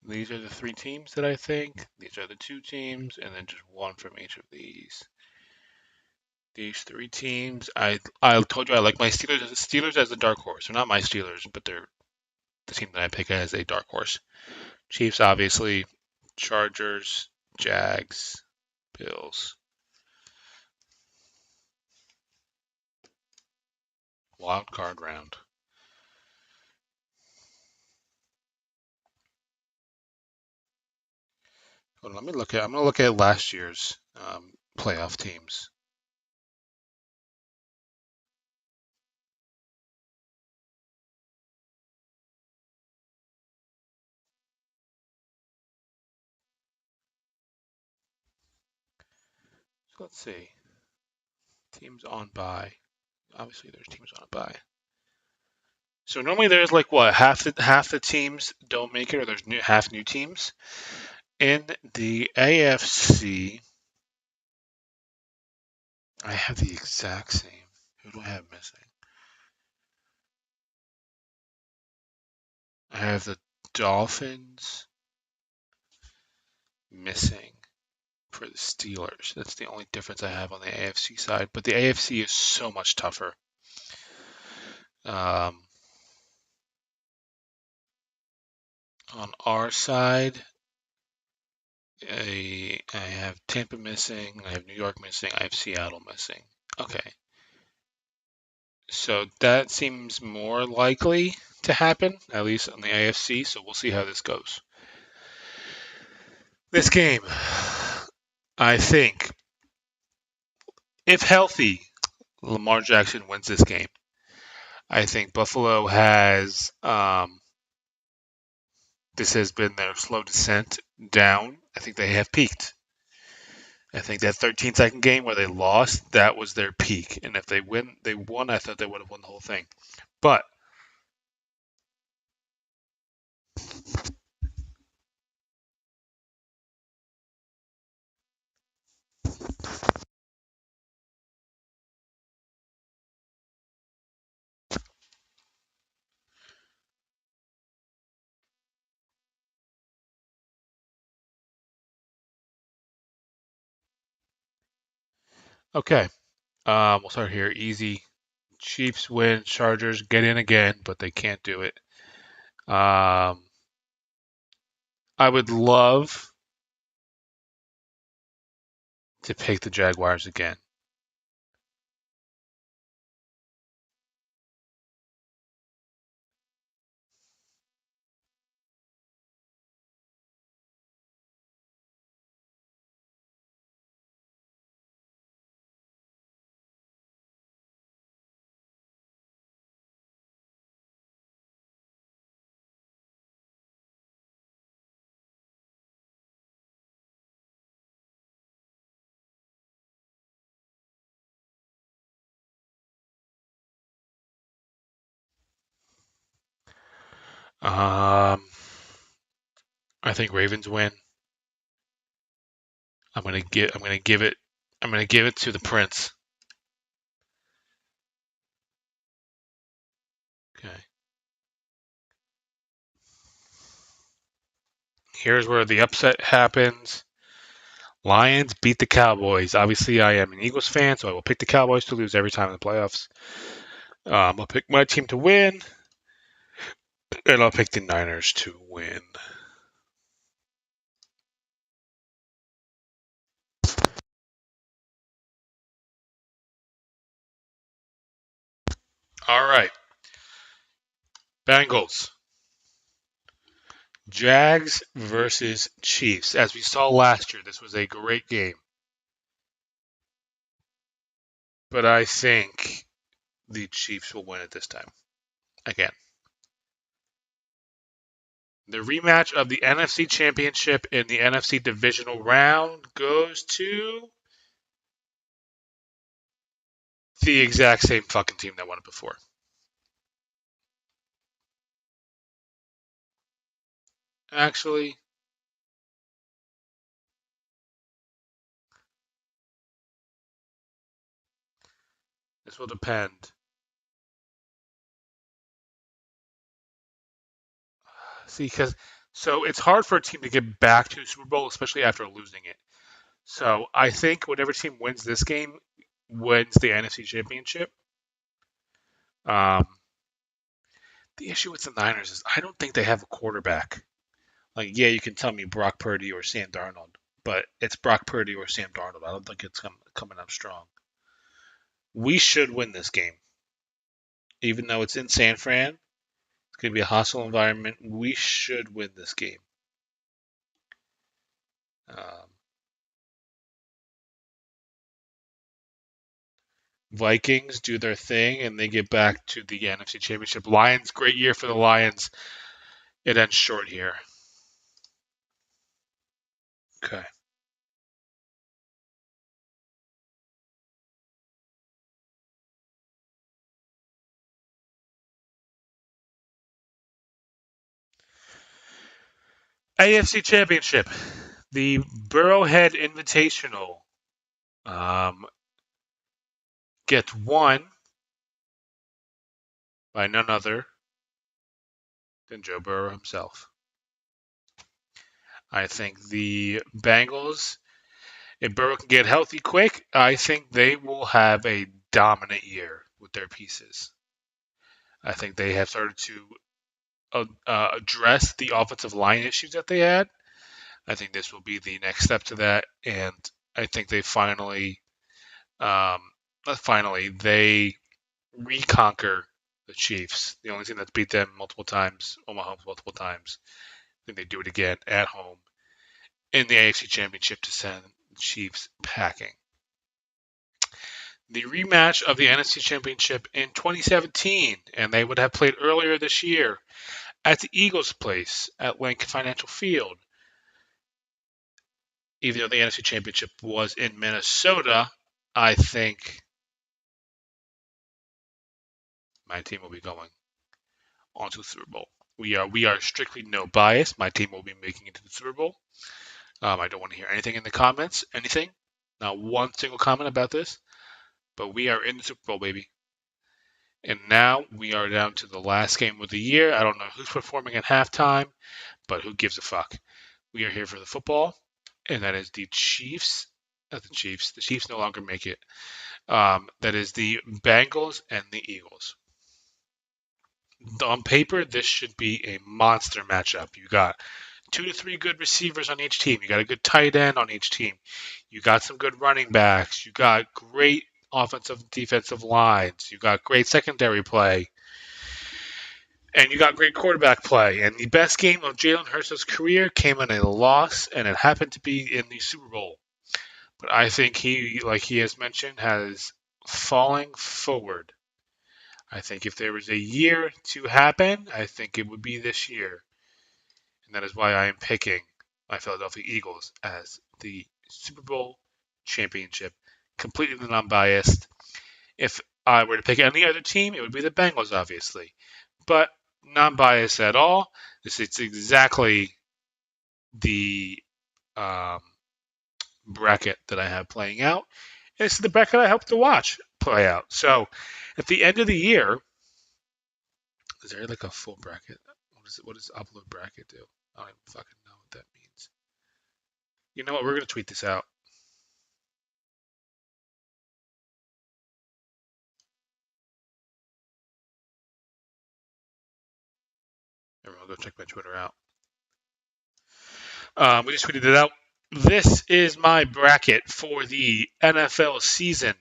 these are the three teams that I think. These are the two teams, and then just one from each of these. These three teams. I told you I like my Steelers. Steelers as a dark horse. They're not my Steelers, but they're the team that I pick as a dark horse. Chiefs, obviously. Chargers, Jags, Bills. Wild card round. Hold on, let me look at. I'm gonna look at last year's playoff teams. So let's see. Teams on bye. Obviously, there's teams on a bye. So normally there's like what half the teams don't make it, or there's half new teams. In the AFC, I have the exact same. Who do I have missing? I have the Dolphins missing for the Steelers. That's the only difference I have on the AFC side. But the AFC is so much tougher. Um, on our side, I have Tampa missing. I have New York missing. I have Seattle missing. Okay. So that seems more likely to happen, at least on the AFC. So we'll see how this goes. This game, I think, if healthy, Lamar Jackson wins this game. I think Buffalo has this has been their slow descent down. I think they have peaked. I think that 13-second game where they lost, that was their peak. And if they won. I thought they would have won the whole thing. But okay, we'll start here. Easy. Chiefs win. Chargers get in again, but they can't do it. Um, I would love to pick the Jaguars again. Um, I think Ravens win. I'm gonna give it to the Prince. Okay. Here's where the upset happens. Lions beat the Cowboys. Obviously, I am an Eagles fan, so I will pick the Cowboys to lose every time in the playoffs. I'll pick my team to win, and I'll pick the Niners to win. All right. Bengals. Jags versus Chiefs. As we saw last year, this was a great game. But I think the Chiefs will win it this time. Again. The rematch of the NFC Championship in the NFC Divisional Round goes to The exact same fucking team that won it before. Actually, this will depend. See, because so it's hard for a team to get back to the Super Bowl, especially after losing it. So I think whatever team wins this game wins the NFC Championship. Um, the issue with the Niners is I don't think they have a quarterback. Like, yeah, you can tell me Brock Purdy or Sam Darnold, but it's Brock Purdy or Sam Darnold. I don't think it's coming up strong. We should win this game, even though it's in San Fran. It's going to be a hostile environment. We should win this game. Um, Vikings do their thing and they get back to the NFC Championship. Lions, great year for the Lions. It ends short here. Okay. AFC Championship. The Burrowhead Invitational um, gets won by none other than Joe Burrow himself. I think the Bengals, if Burrow can get healthy quick, I think they will have a dominant year with their pieces. I think they have started to address the offensive line issues that they had. I think this will be the next step to that, and I think they um, finally, they reconquer the Chiefs, the only team that's beat them multiple times, Omaha multiple times. I think they do it again at home in the AFC Championship to send the Chiefs packing. The rematch of the NFC Championship in 2017, and they would have played earlier this year at the Eagles' place at Lincoln Financial Field. Even though the NFC Championship was in Minnesota, I think my team will be going onto the Super Bowl. We are strictly no bias. My team will be making it to the Super Bowl. I don't want to hear anything in the comments, anything, not one single comment about this. But we are in the Super Bowl, baby. And now we are down to the last game of the year. I don't know who's performing at halftime, but who gives a fuck? We are here for the football, and that is the Chiefs. Not the Chiefs. The Chiefs no longer make it. That is the Bengals and the Eagles. On paper, this should be a monster matchup. You got 2 to 3 good receivers on each team. You got a good tight end on each team. You got some good running backs. You got great offensive and defensive lines. You got great secondary play. And you got great quarterback play. And the best game of Jalen Hurts' career came in a loss, and it happened to be in the Super Bowl. But I think he, like he has mentioned, has falling forward. I think if there was a year to happen, I think it would be this year. And that is why I am picking my Philadelphia Eagles as the Super Bowl championship. Completely non-biased. If I were to pick any other team, it would be the Bengals, obviously. But non-biased at all. This is exactly the um, bracket that I have playing out. And it's the bracket I hope to watch play out. So at the end of the year, is there like a full bracket? What does upload bracket do? I don't even fucking know what that means. You know what? We're gonna tweet this out. Everyone, go check my Twitter out. We just tweeted it out. This is my bracket for the NFL season,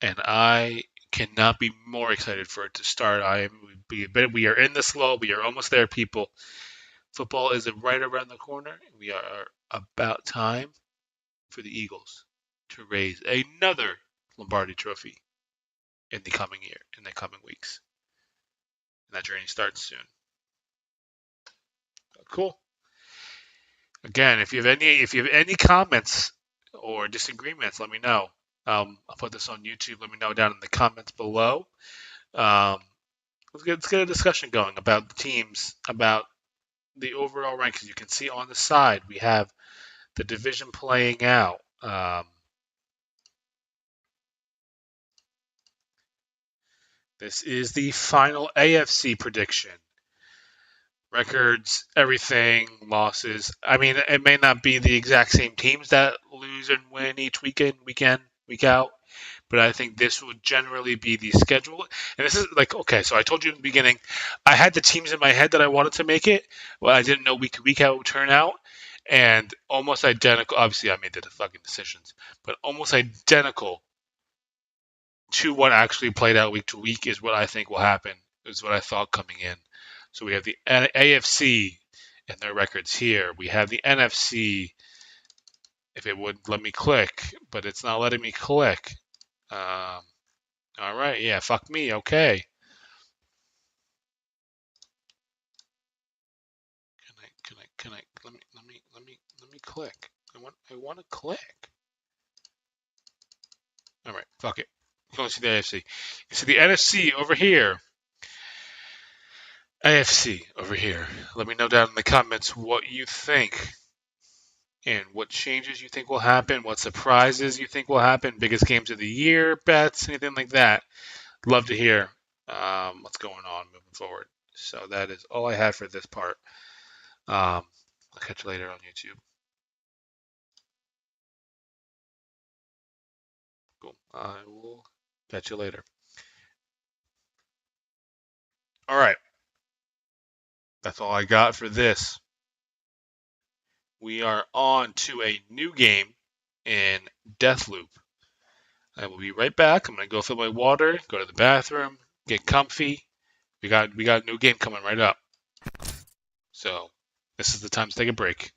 and I cannot be more excited for it to start. We are in the slow. We are almost there, people. Football is right around the corner. We are about time for the Eagles to raise another Lombardi Trophy in the coming year, in the coming weeks. And that journey starts soon. Cool. Again, if you have any comments or disagreements, let me know. I'll put this on YouTube. Let me know down in the comments below. Um, let's get a discussion going about the teams, about the overall rankings. You can see on the side we have the division playing out. This is the final AFC prediction. Records, everything, losses. I mean, it may not be the exact same teams that lose and win each weekend, week out, but I think this would generally be the schedule. And this is like, okay, so I told you in the beginning, I had the teams in my head that I wanted to make it. Well, I didn't know week to week how it would turn out. And almost identical, obviously, I made the fucking decisions, but almost identical to what actually played out week to week is what I think will happen, is what I thought coming in. So we have the AFC and their records here. We have the NFC, if it would let me click, but it's not letting me click. All right, yeah, fuck me, okay. Let me click. I want to click. All right, fuck it. You can only see the AFC. You see the NFC over here. AFC over here. Let me know down in the comments what you think and what changes you think will happen, what surprises you think will happen, biggest games of the year, bets, anything like that. Love to hear what's going on moving forward. So that is all I have for this part. I'll catch you later on YouTube. Cool. I will catch you later. All right. That's all I got for this. We are on to a new game in Deathloop. I will be right back. I'm gonna go fill my water, go to the bathroom, get comfy. We got a new game coming right up. So this is the time to take a break.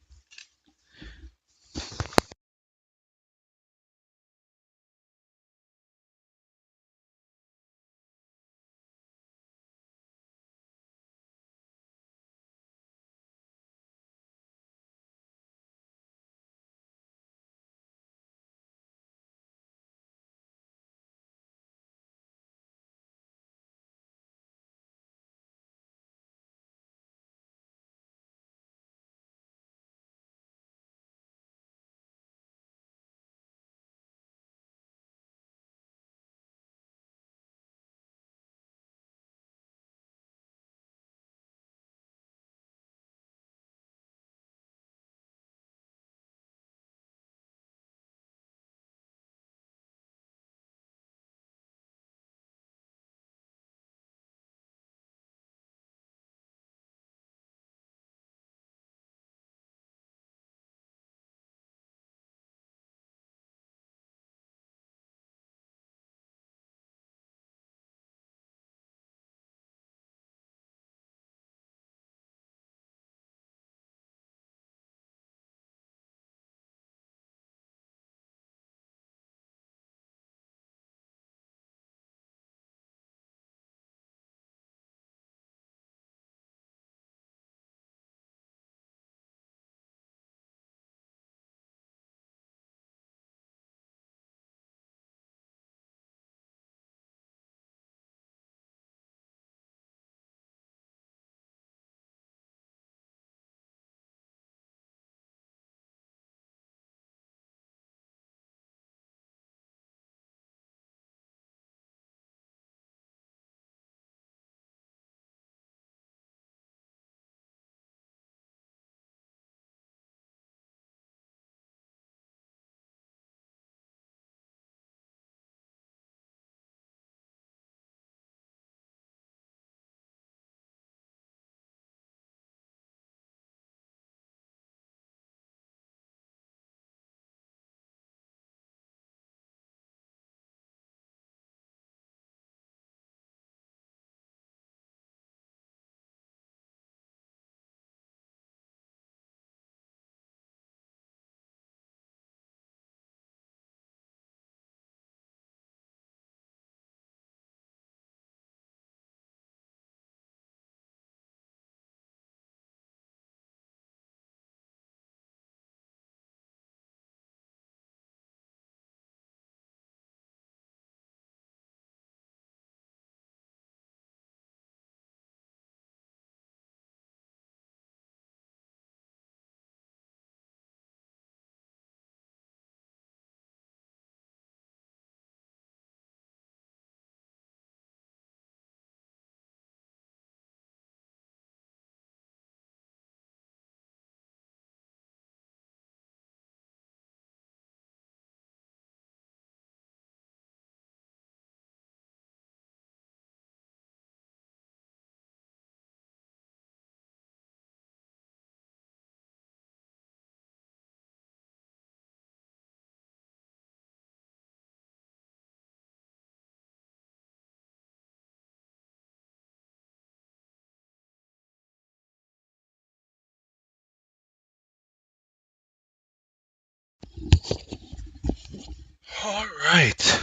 All right.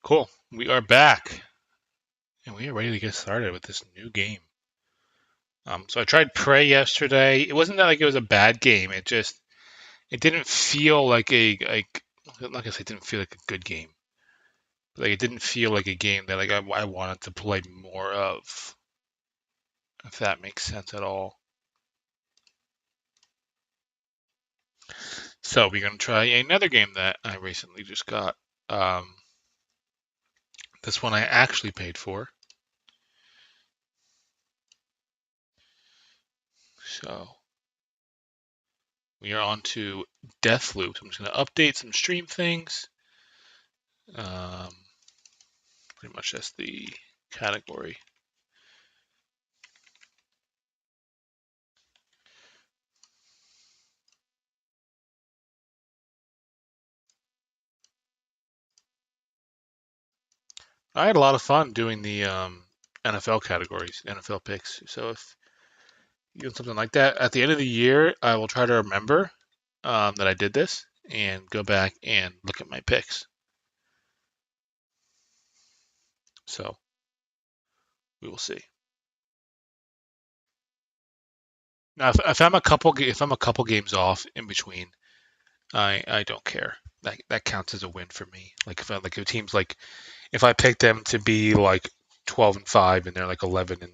Cool. We are back. And we are ready to get started with this new game. So I tried Prey yesterday. It wasn't that like it was a bad game. It didn't feel like I'm not gonna say it didn't feel like a good game. But like it didn't feel like a game that like I wanted to play more of. If that makes sense at all. So we're gonna try another game that I recently just got. Um, this one I actually paid for. So we are on to Deathloop. I'm just gonna update some stream things. Um, pretty much that's the category. I had a lot of fun doing the NFL categories, NFL picks. So if you do something like that at the end of the year, I will try to remember that I did this and go back and look at my picks. So we will see. Now, if I'm a couple games off in between, I don't care. That counts as a win for me. Like if a team's like if I pick them to be like 12-5 and they're like 11-6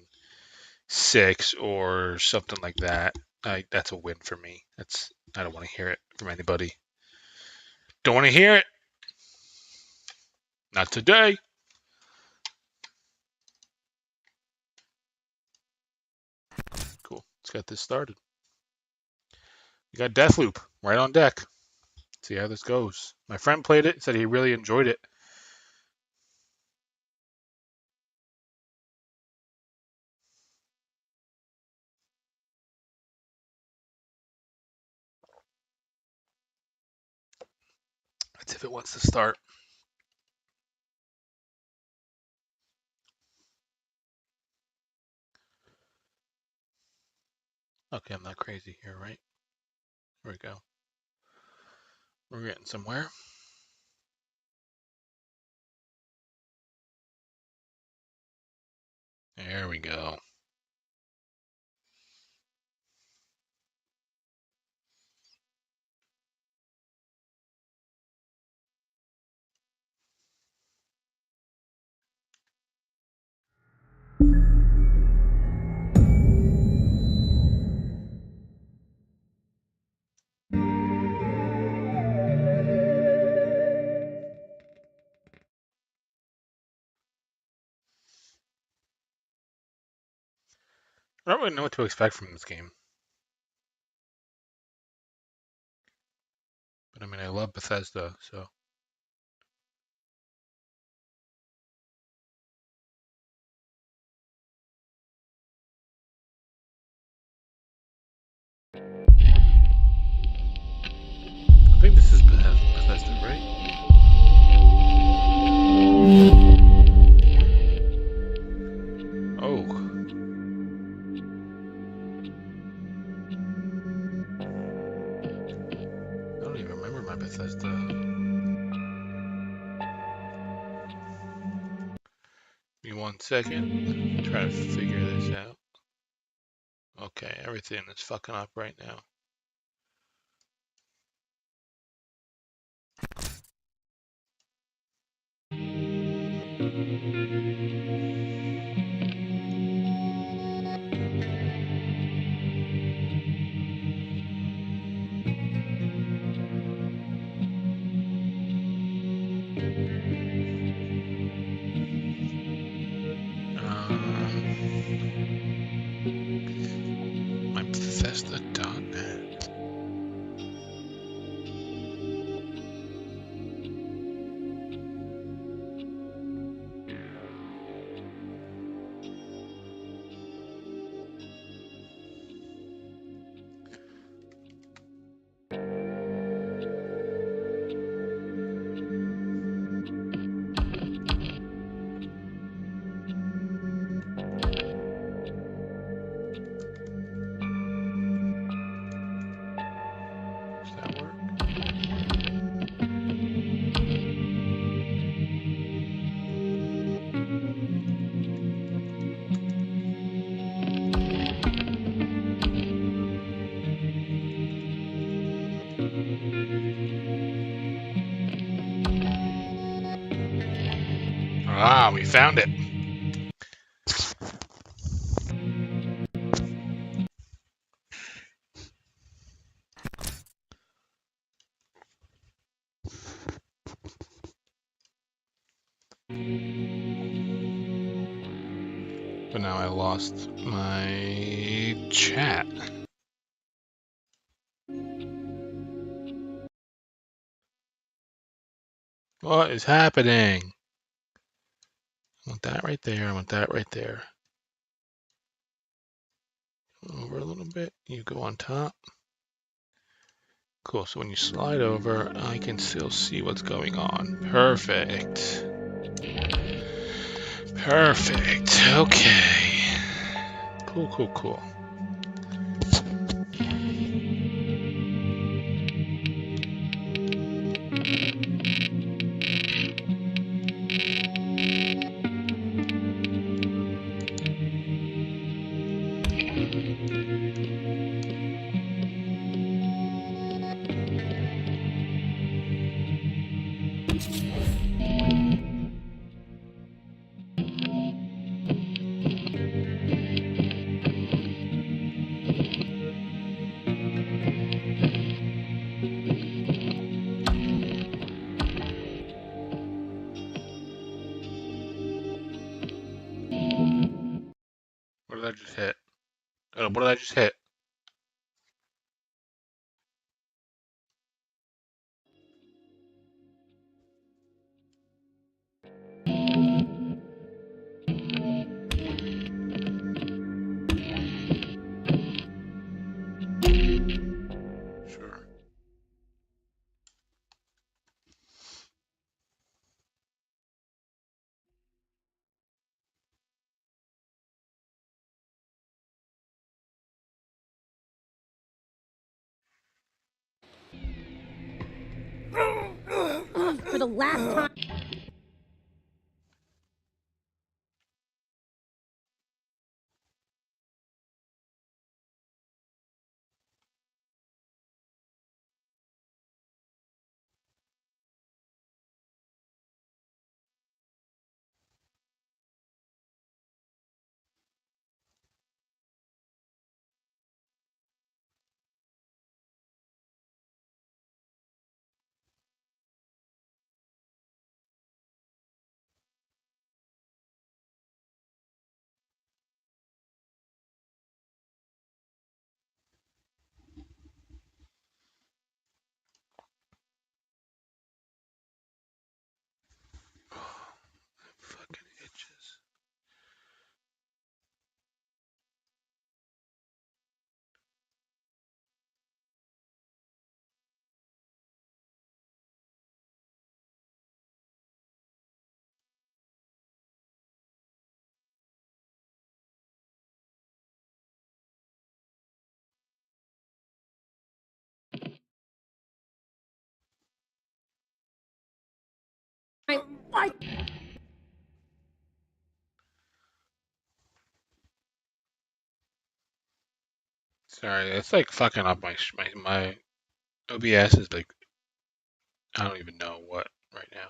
or something like that, that's a win for me. I don't want to hear it from anybody. Don't want to hear it. Not today. Cool. Let's get this started. We got Deathloop right on deck. See how this goes. My friend played it, said he really enjoyed it. That's if it wants to start. Okay, I'm not crazy here, right? Here we go. We're getting somewhere. There we go. I don't really know what to expect from this game. But I mean, I love Bethesda, so. I think this is Bethesda, right? Oh. I don't even remember my Bethesda. Give me 1 second. Try to figure this out. Okay, everything is fucking up right now. My Bethesda.net. Ah, we found it. But now I lost my chat. What is happening? I want that right there. I want that right there. Over a little bit. You go on top. Cool. So when you slide over, I can still see what's going on. Perfect. Perfect. Okay. Cool, cool, cool. What did I just hit? What did I just hit? Sure. For the last time. Fucking itches. What? Sorry, it's like fucking up my OBS is like I don't even know what right now.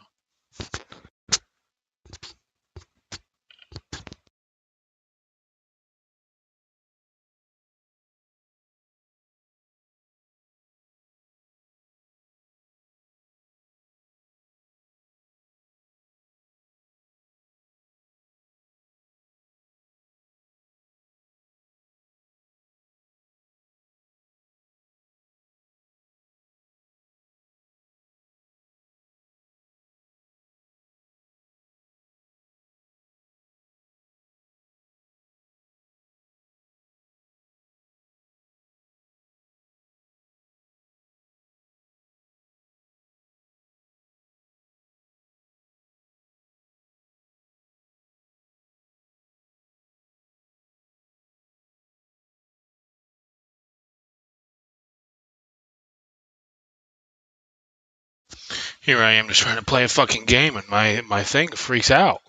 Here I am just trying to play a fucking game and my thing freaks out.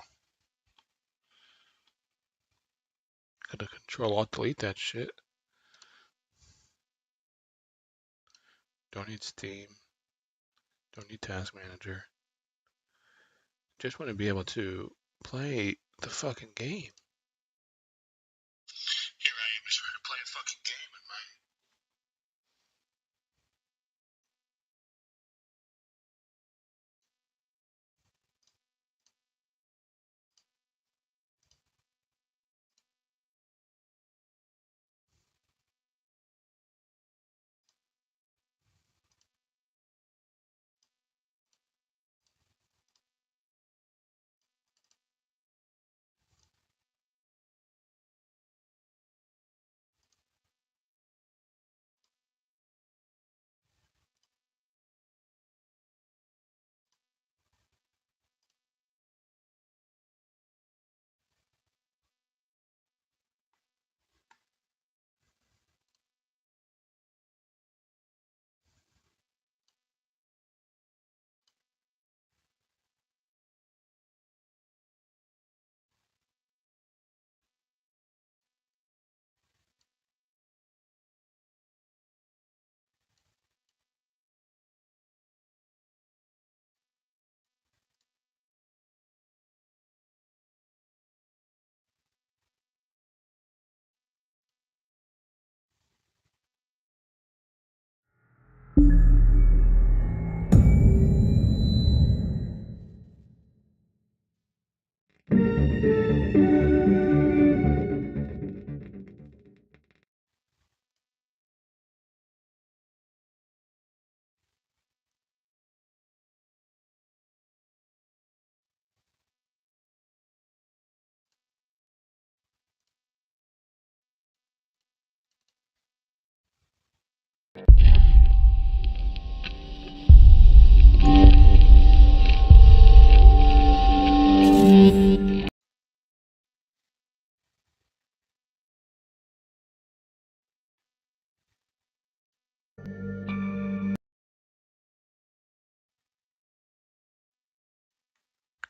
Gotta control alt delete that shit. Don't need Steam. Don't need Task Manager. Just want to be able to Play the fucking game. Here I am just trying to play a fucking game in my.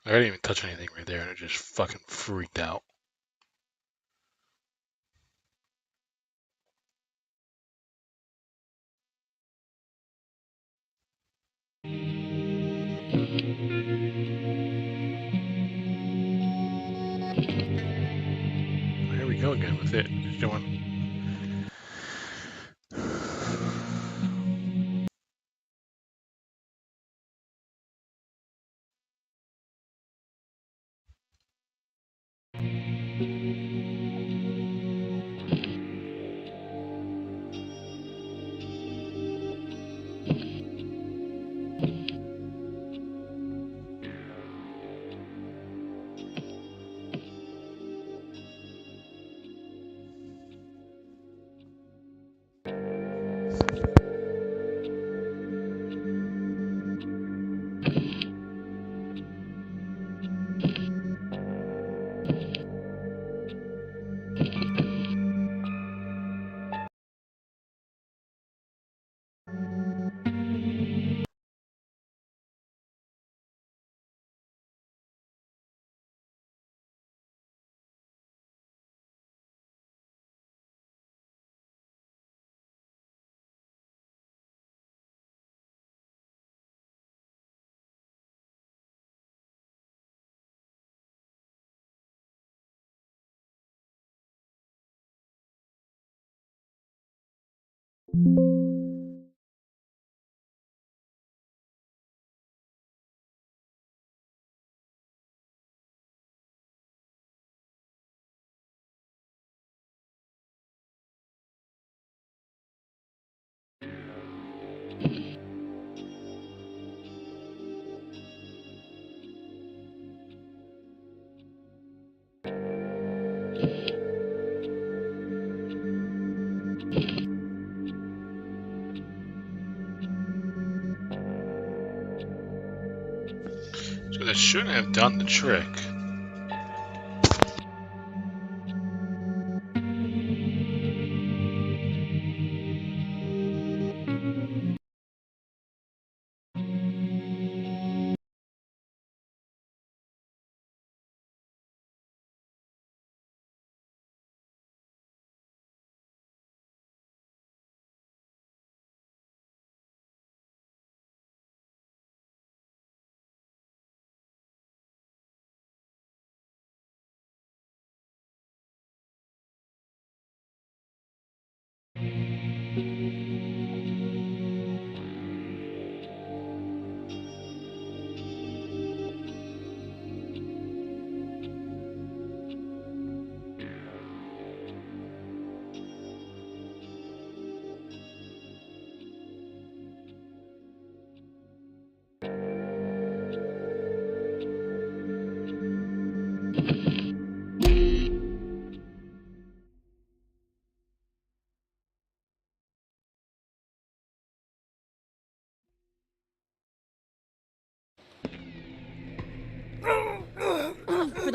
I didn't even touch anything right there, and it just fucking freaked out. Here we go again with it. Just doing. So that shouldn't have done the trick.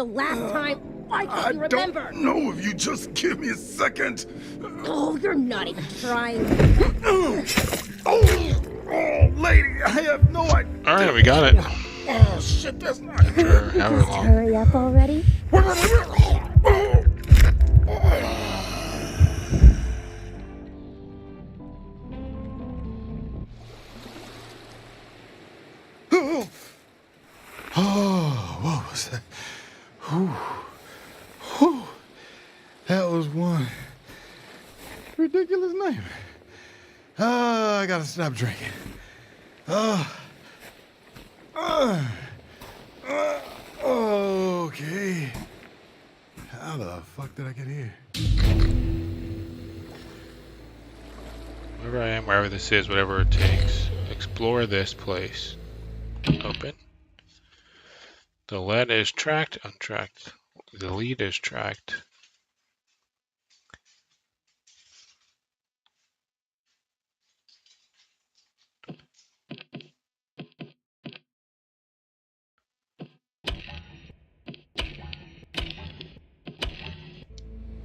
the last time. Why can't you remember? I don't know if you just give me a second. Oh, you're not even trying. Oh, lady, I have no idea. All right, we got it. Oh, shit, that's not After good. however Just long. hurry up already. Oh, what was that? Whew. Whew. That was one ridiculous nightmare. I gotta stop drinking. Okay. How the fuck did I get here? Wherever I am, wherever this is, whatever it takes. Explore this place. Open. The lead is tracked, untracked. The lead is tracked.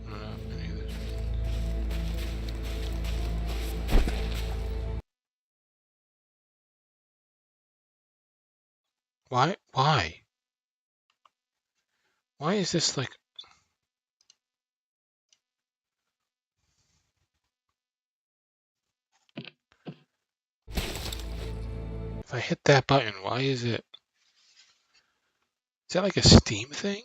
I don't know if any of this. Why? Why? Why is this like... If I hit that button, why is it... Is that like a Steam thing?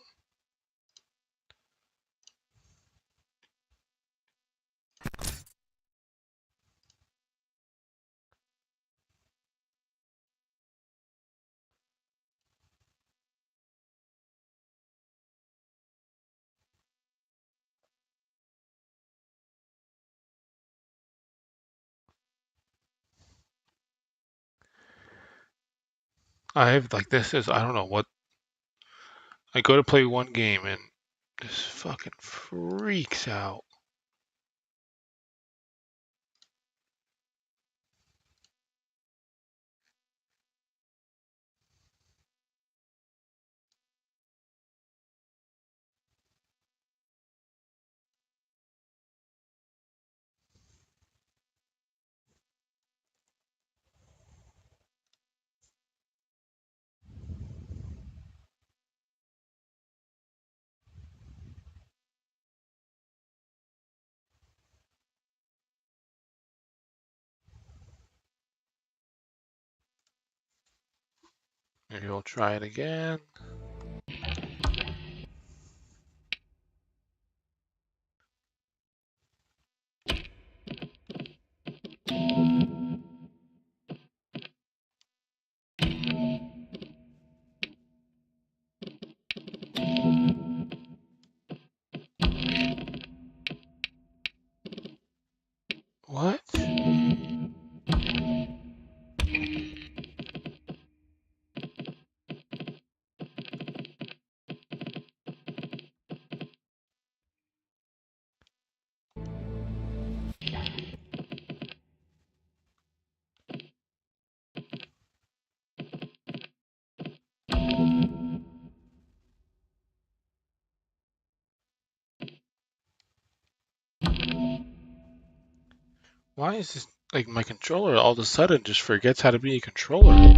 I have like this is... I don't know what... I go to play one game and this fucking freaks out. Maybe we'll try it again. What? Why is this like my controller all of a sudden just forgets how to be a controller?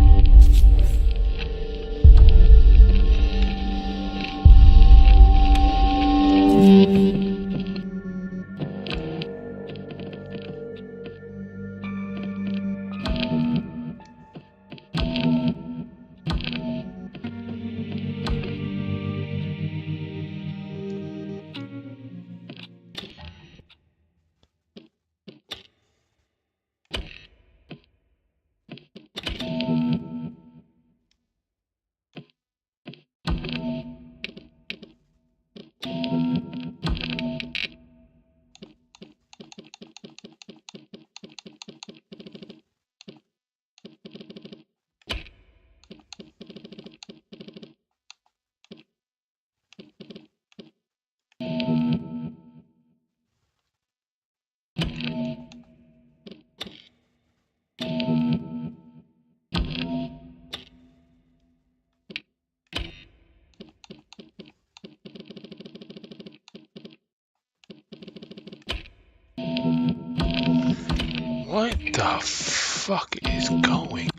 What the fuck is going